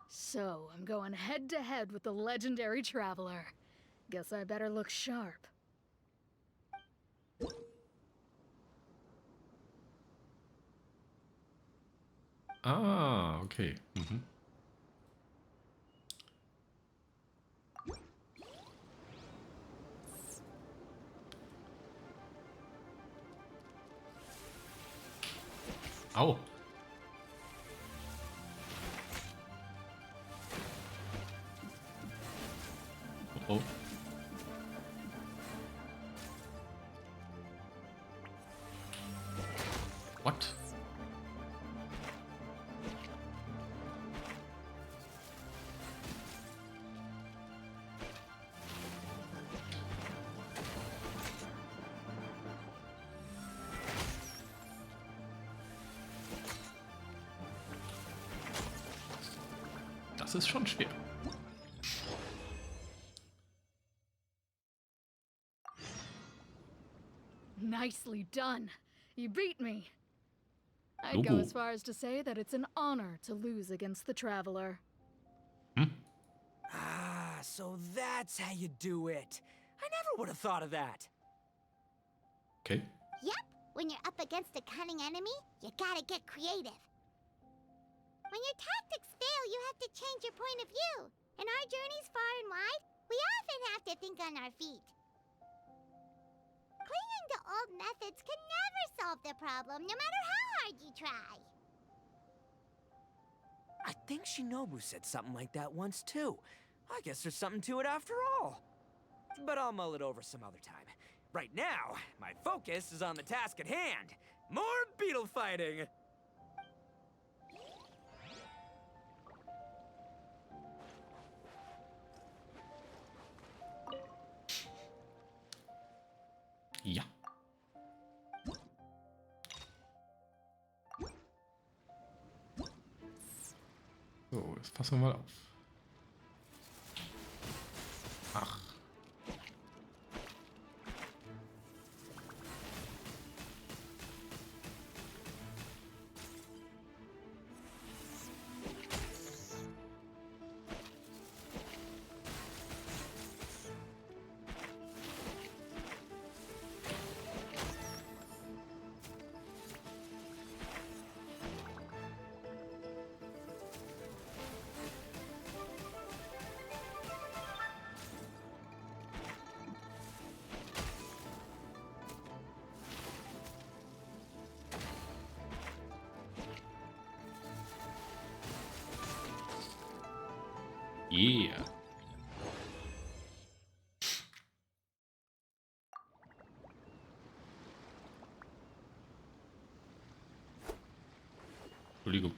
So, I'm going head to head with the legendary Traveler. Guess I better look sharp. Ah, okay. Mhm. Au. Oh. What? Das ist schon schwer. Nicely done. You beat me. I'd go as far as to say that it's an honor to lose against the Traveler. Ah, so that's how you do it. I never would have thought of that. Okay. Yep, when you're up against a cunning enemy, you gotta get creative. When your tactics fail, you have to change your point of view. In our journeys far and wide, we often have to think on our feet. Clinging to old methods can never solve the problem, no matter how hard you try. I think Shinobu said something like that once too. I guess there's something to it after all. But I'll mull it over some other time. Right now, my focus is on the task at hand. More beetle fighting! Ja. So, jetzt passen wir mal auf. Ach. Yeah. Entschuldigung.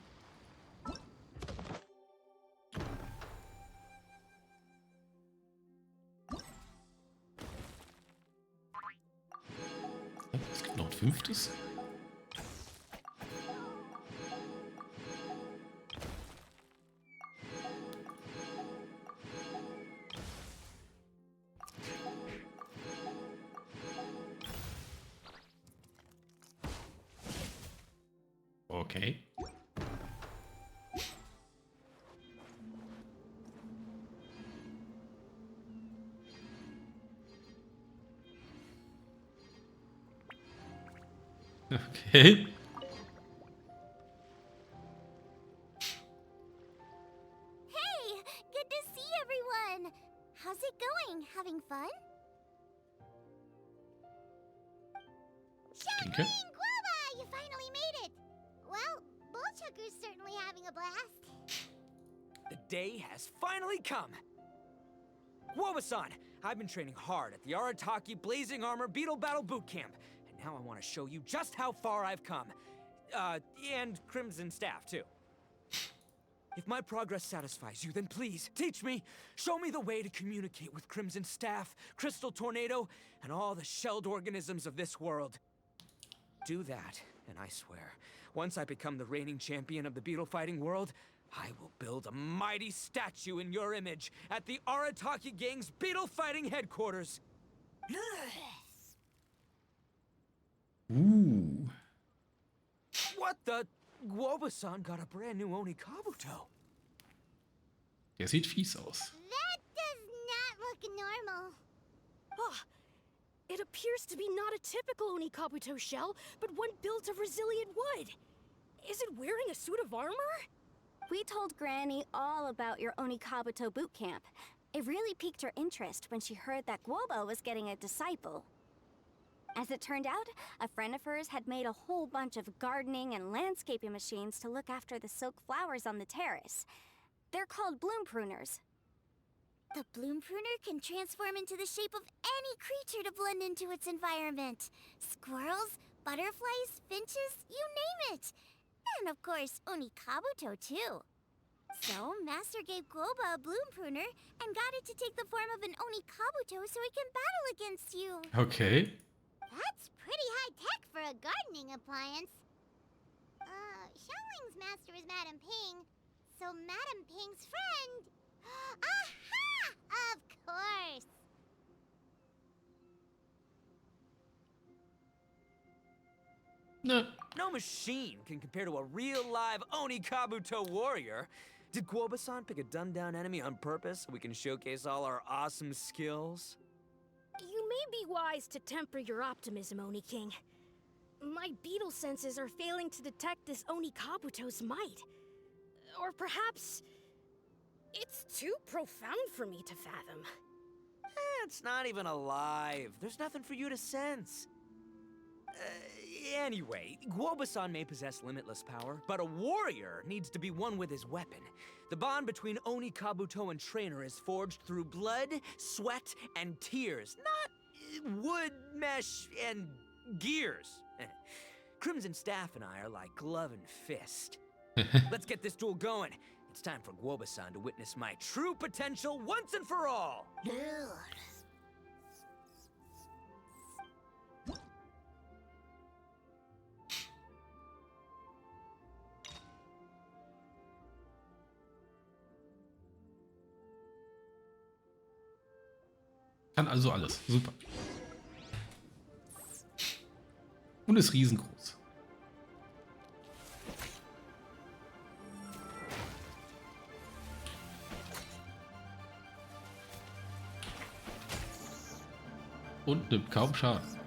Es gibt noch ein fünftes. Okay. Okay. Hey, good to see everyone. How's it going? Having fun? Danke. Guava, you finally made it. Well, both Bullchucker's certainly having a blast. The day has finally come. Wobasan, I've been training hard at the Arataki Blazing Armor Beetle Battle Boot Camp, and now I want to show you just how far I've come. And Crimson Staff, too. If my progress satisfies you, then please, teach me. Show me the way to communicate with Crimson Staff, Crystal Tornado, and all the shelled organisms of this world. Do that, and I swear, once I become the reigning champion of the beetle fighting world, I will build a mighty statue in your image at the Arataki Gang's beetle fighting headquarters. Ooh. What the? Wobasan got a brand new Oni Kabuto. Der sieht fies aus. That does not look normal. Oh, it appears to be not a typical Oni Kabuto shell, but one built of resilient wood. Is it wearing a suit of armor? We told Granny all about your Oni Kabuto boot camp. It really piqued her interest when she heard that Guoba was getting a disciple. As it turned out, a friend of hers had made a whole bunch of gardening and landscaping machines to look after the silk flowers on the terrace. They're called bloom pruners. The bloom pruner can transform into the shape of any creature to blend into its environment. Squirrels, butterflies, finches, you name it. And of course, Oni Kabuto too. So, Master gave Guoba a bloom pruner and got it to take the form of an Oni Kabuto so it can battle against you. Okay. That's pretty high-tech for a gardening appliance. Xiangling's master is Madame Ping, so Madame Ping's friend... Aha! Of course! Ne. No machine can compare to a real live Oni Kabuto warrior. Did Guoba-san pick a dumbed-down enemy on purpose so we can showcase all our awesome skills? You may be wise to temper your optimism, Oni King. My beetle senses are failing to detect this Oni Kabuto's might. Or perhaps... it's too profound for me to fathom. It's not even alive. There's nothing for you to sense. Anyway, Guoba-san may possess limitless power, but a warrior needs to be one with his weapon. The bond between Oni Kabuto and trainer is forged through blood, sweat, and tears, not wood, mesh, and gears. Crimson Staff and I are like glove and fist. Let's get this duel going. It's time for Guoba-san to witness my true potential once and for all. Kann also alles. Super. Und ist riesengroß. Und nimmt kaum Schaden.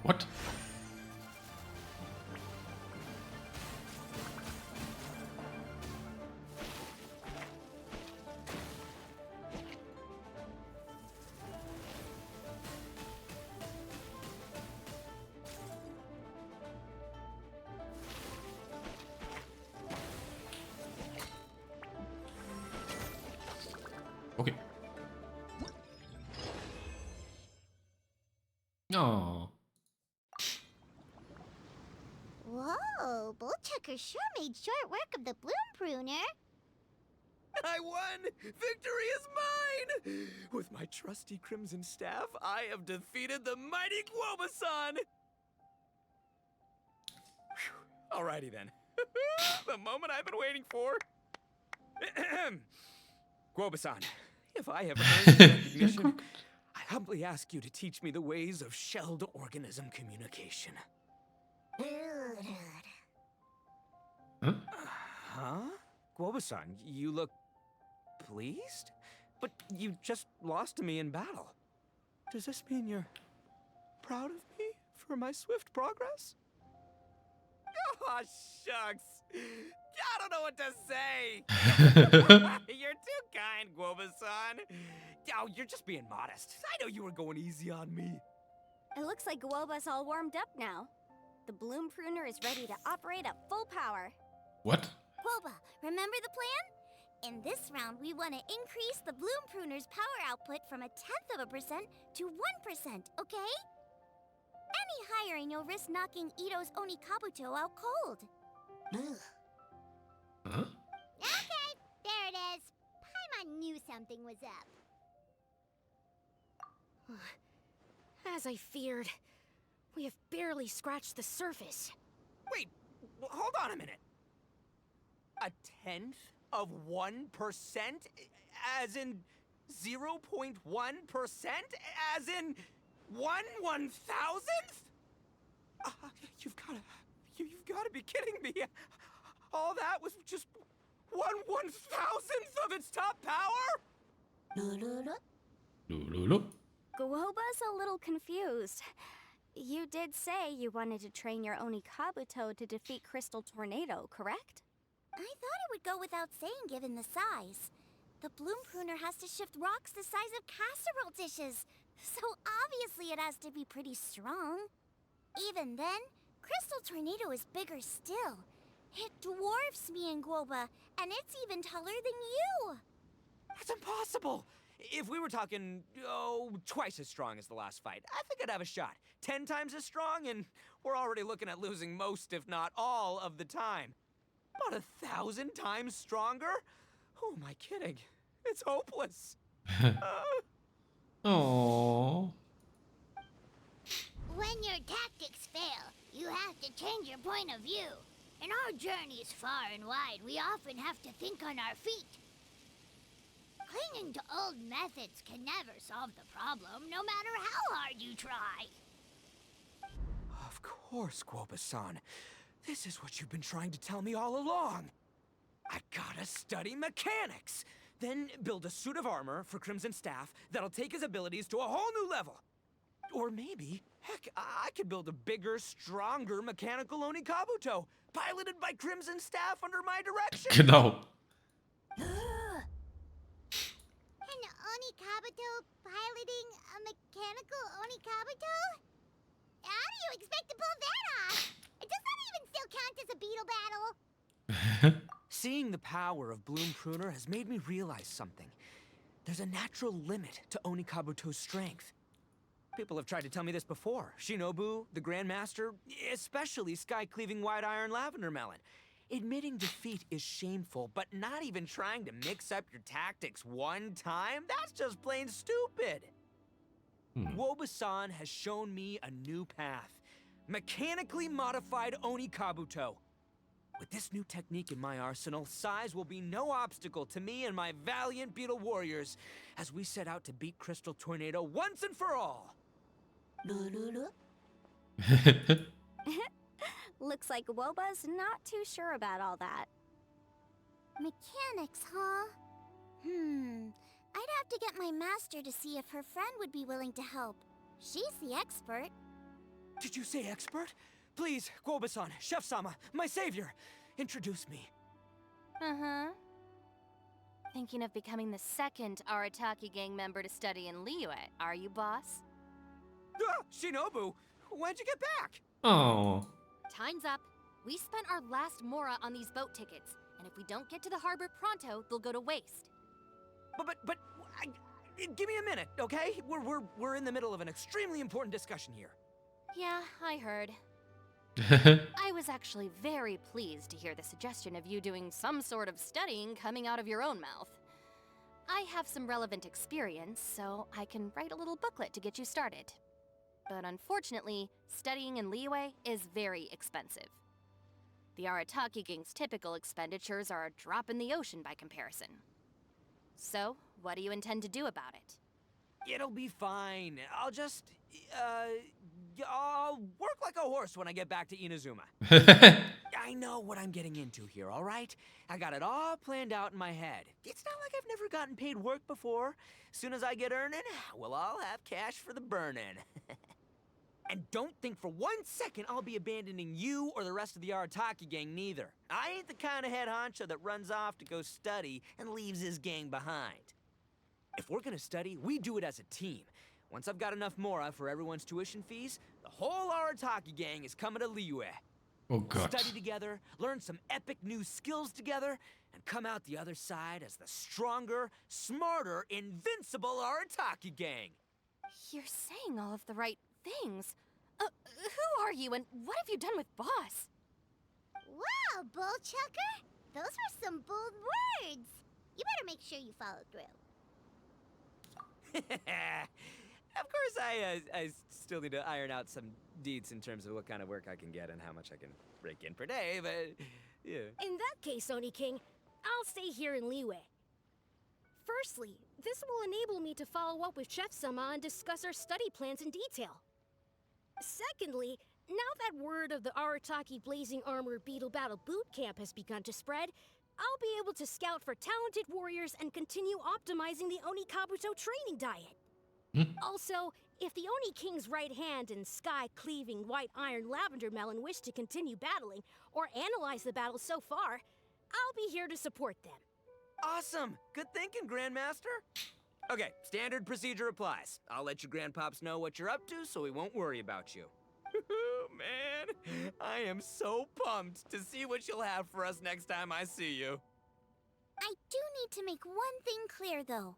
What? Okay. Oh. Whoa, Bullchucker sure made short work of the bloom pruner. I won! Victory is mine! With my trusty Crimson Staff, I have defeated the mighty Guoba-san! Phew. Alrighty then. The moment I've been waiting for. Guoba-san, if I have earned your recognition, I humbly ask you to teach me the ways of shelled organism communication. Huh? Huh? Guoba-san, you look pleased? But you just lost to me in battle. Does this mean you're proud of me? for my swift progress? Oh, shucks. I don't know what to say. You're too kind, Guoba-san. Oh, you're just being modest. I know you were going easy on me. It looks like Guoba's all warmed up now. The bloom pruner is ready to operate at full power. What? Boba, remember the plan? In this round, we want to increase the bloom pruner's power output from 0.1% to 1%, okay? Any higher and you'll risk knocking Ito's Onikabuto out cold. Huh? Okay, there it is. Paimon knew something was up. As I feared, we have barely scratched the surface. Wait, hold on a minute. 1/10 of 1%? As in 0.1%? As in 1/1000th? You've gotta be kidding me. All that was just 1/1000th of its top power? Lulu. Guoba's a little confused. You did say you wanted to train your Onikabuto to defeat Crystal Tornado, correct? I thought it would go without saying given the size. The bloom pruner has to shift rocks the size of casserole dishes, so obviously it has to be pretty strong. Even then, Crystal Tornado is bigger still. It dwarfs me and Guoba, and it's even taller than you. That's impossible! If we were talking, twice as strong as the last fight, I think I'd have a shot. 10 times as strong, and we're already looking at losing most, if not all, of the time. But 1,000 times stronger? Who am I kidding? It's hopeless. Oh. When your tactics fail, you have to change your point of view. In our journeys far and wide, we often have to think on our feet. Clinging to old methods can never solve the problem, no matter how hard you try. Of course, Guoba-san. This is what you've been trying to tell me all along. I gotta study mechanics, then build a suit of armor for Crimson Staff that'll take his abilities to a whole new level. Or maybe, heck, I could build a bigger, stronger mechanical Onikabuto, piloted by Crimson Staff under my direction. Genau. An Onikabuto piloting a mechanical Onikabuto? How do you expect to pull that off? Does that even still count as a beetle battle? Seeing the power of Bloom Pruner has made me realize something. There's a natural limit to Onikabuto's strength. People have tried to tell me this before. Shinobu, the Grandmaster, especially Sky-Cleaving White Iron Lavender Melon. Admitting defeat is shameful, but not even trying to mix up your tactics one time? That's just plain stupid. Guoba-san has shown me a new path. Mechanically modified Onikabuto. With this new technique in my arsenal, size will be no obstacle to me and my valiant Beetle warriors as we set out to beat Crystal Tornado once and for all. Looks like Guoba's not too sure about all that. Mechanics, huh? I'd have to get my master to see if her friend would be willing to help. She's the expert. Did you say expert? Please, Guoba-san, Chef-sama, my savior, introduce me. Thinking of becoming the second Arataki gang member to study in Liyue, are you, boss? Shinobu, when'd you get back? Oh. Time's up. We spent our last mora on these boat tickets, and if we don't get to the harbor pronto, they'll go to waste. Give me a minute, okay? We're in the middle of an extremely important discussion here. Yeah, I heard. I was actually very pleased to hear the suggestion of you doing some sort of studying coming out of your own mouth. I have some relevant experience, so I can write a little booklet to get you started. But unfortunately, studying in Liyue is very expensive. The Arataki gang's typical expenditures are a drop in the ocean by comparison. So, what do you intend to do about it? It'll be fine. I'll work like a horse when I get back to Inazuma. I know what I'm getting into here, all right? I got it all planned out in my head. It's not like I've never gotten paid work before. Soon as I get earning, we'll all have cash for the burning. And don't think for 1 second I'll be abandoning you or the rest of the Arataki gang neither. I ain't the kind of head honcho that runs off to go study and leaves his gang behind. If we're gonna study, we do it as a team. Once I've got enough Mora for everyone's tuition fees, the whole Arataki gang is coming to Liyue. Oh Gott. Study together, learn some epic new skills together, and come out the other side as the stronger, smarter, invincible Arataki gang. You're saying all of the right things. Who are you and what have you done with Boss? Wow, Bullchucker! Those were some bold words! You better make sure you follow through. Of course, I still need to iron out some deeds in terms of what kind of work I can get and how much I can rake in per day, but yeah. In that case, Oni King, I'll stay here in Liyue. Firstly, this will enable me to follow up with Chef Sama and discuss our study plans in detail. Secondly, now that word of the Arataki Blazing Armor Beetle Battle Boot Camp has begun to spread, I'll be able to scout for talented warriors and continue optimizing the Oni Kabuto training diet. Also, if the Oni King's right hand and sky-cleaving white iron lavender melon wish to continue battling or analyze the battle so far, I'll be here to support them. Awesome! Good thinking, Grandmaster. Okay, standard procedure applies. I'll let your grandpops know what you're up to so we won't worry about you. Man, I am so pumped to see what you'll have for us next time I see you. I do need to make one thing clear, though.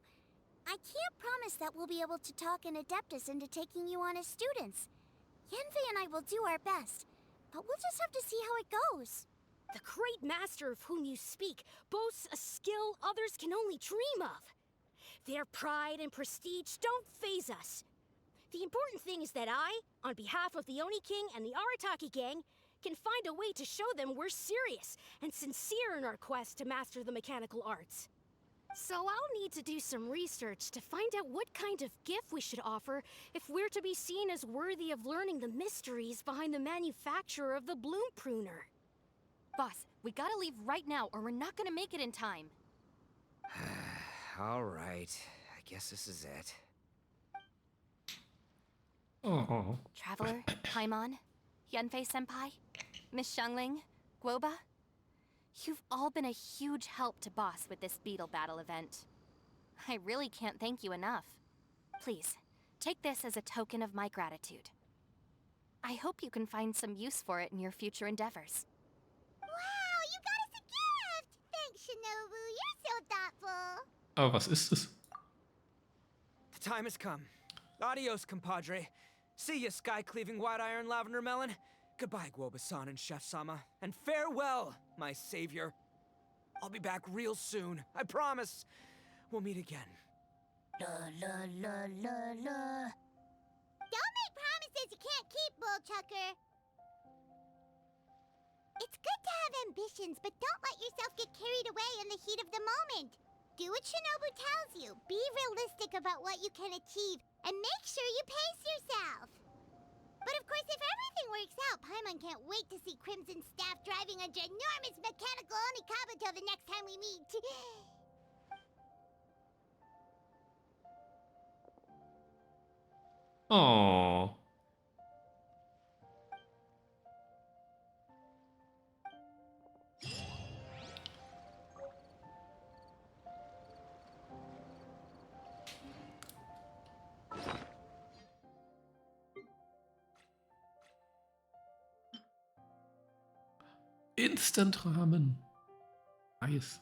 I can't promise that we'll be able to talk an Adeptus into taking you on as students. Yenfei and I will do our best, but we'll just have to see how it goes. The great master of whom you speak boasts a skill others can only dream of. Their pride and prestige don't faze us. The important thing is that I, on behalf of the Oni King and the Arataki gang, can find a way to show them we're serious and sincere in our quest to master the mechanical arts. So I'll need to do some research to find out what kind of gift we should offer if we're to be seen as worthy of learning the mysteries behind the manufacture of the Bloom Pruner. Boss, we gotta leave right now or we're not gonna make it in time. All right, I guess this is it. Oh. Traveler, Paimon, Yanfei-senpai, Miss Xiangling, Guoba. You've all been a huge help to Boss with this Beetle Battle event. I really can't thank you enough. Please, take this as a token of my gratitude. I hope you can find some use for it in your future endeavors. Wow, you got us a gift! Thanks, Shinobu. You're so thoughtful. Aber was ist es? The time has come. Adios, compadre. See ya, sky-cleaving white iron lavender melon. Goodbye, Guoba-san and Chef Sama. And farewell, my savior. I'll be back real soon. I promise. We'll meet again. Don't make promises you can't keep, Bullchucker. It's good to have ambitions, but don't let yourself get carried away in the heat of the moment. Do what Shinobu tells you. Be realistic about what you can achieve, and make sure you pace yourself. But of course, if everything works out, Paimon can't wait to see Crimson Staff driving a ginormous mechanical Oni Kabuto the next time we meet. Oh. Instant-Rahmen. Nice.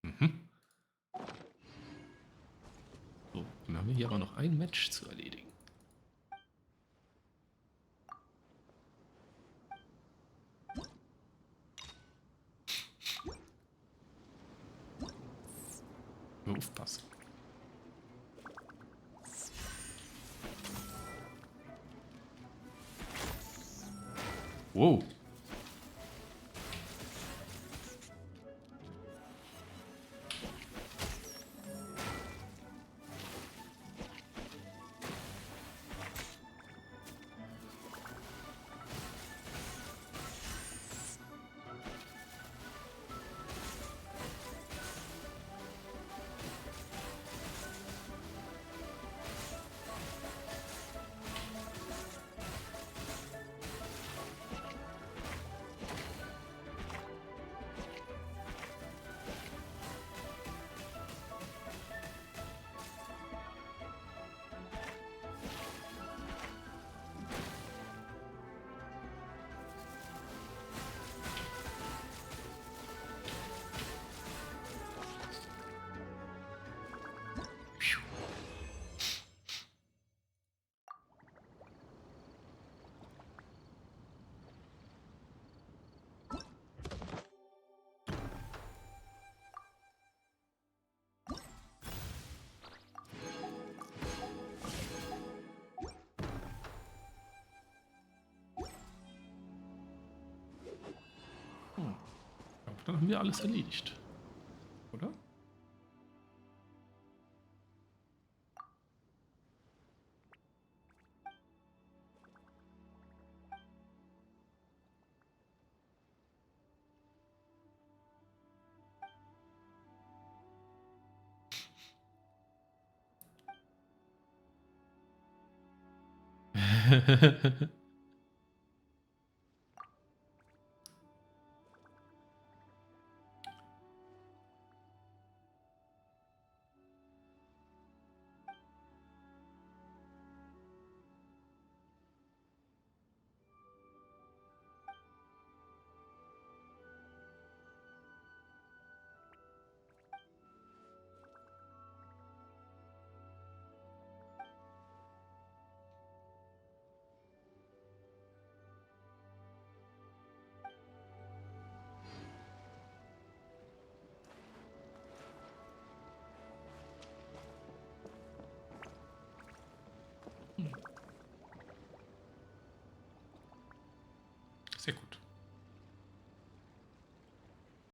Mhm. So, dann haben wir hier aber noch ein Match zu erledigen. Nur aufpassen. Wow. Dann haben wir alles erledigt. Oder? Sehr gut.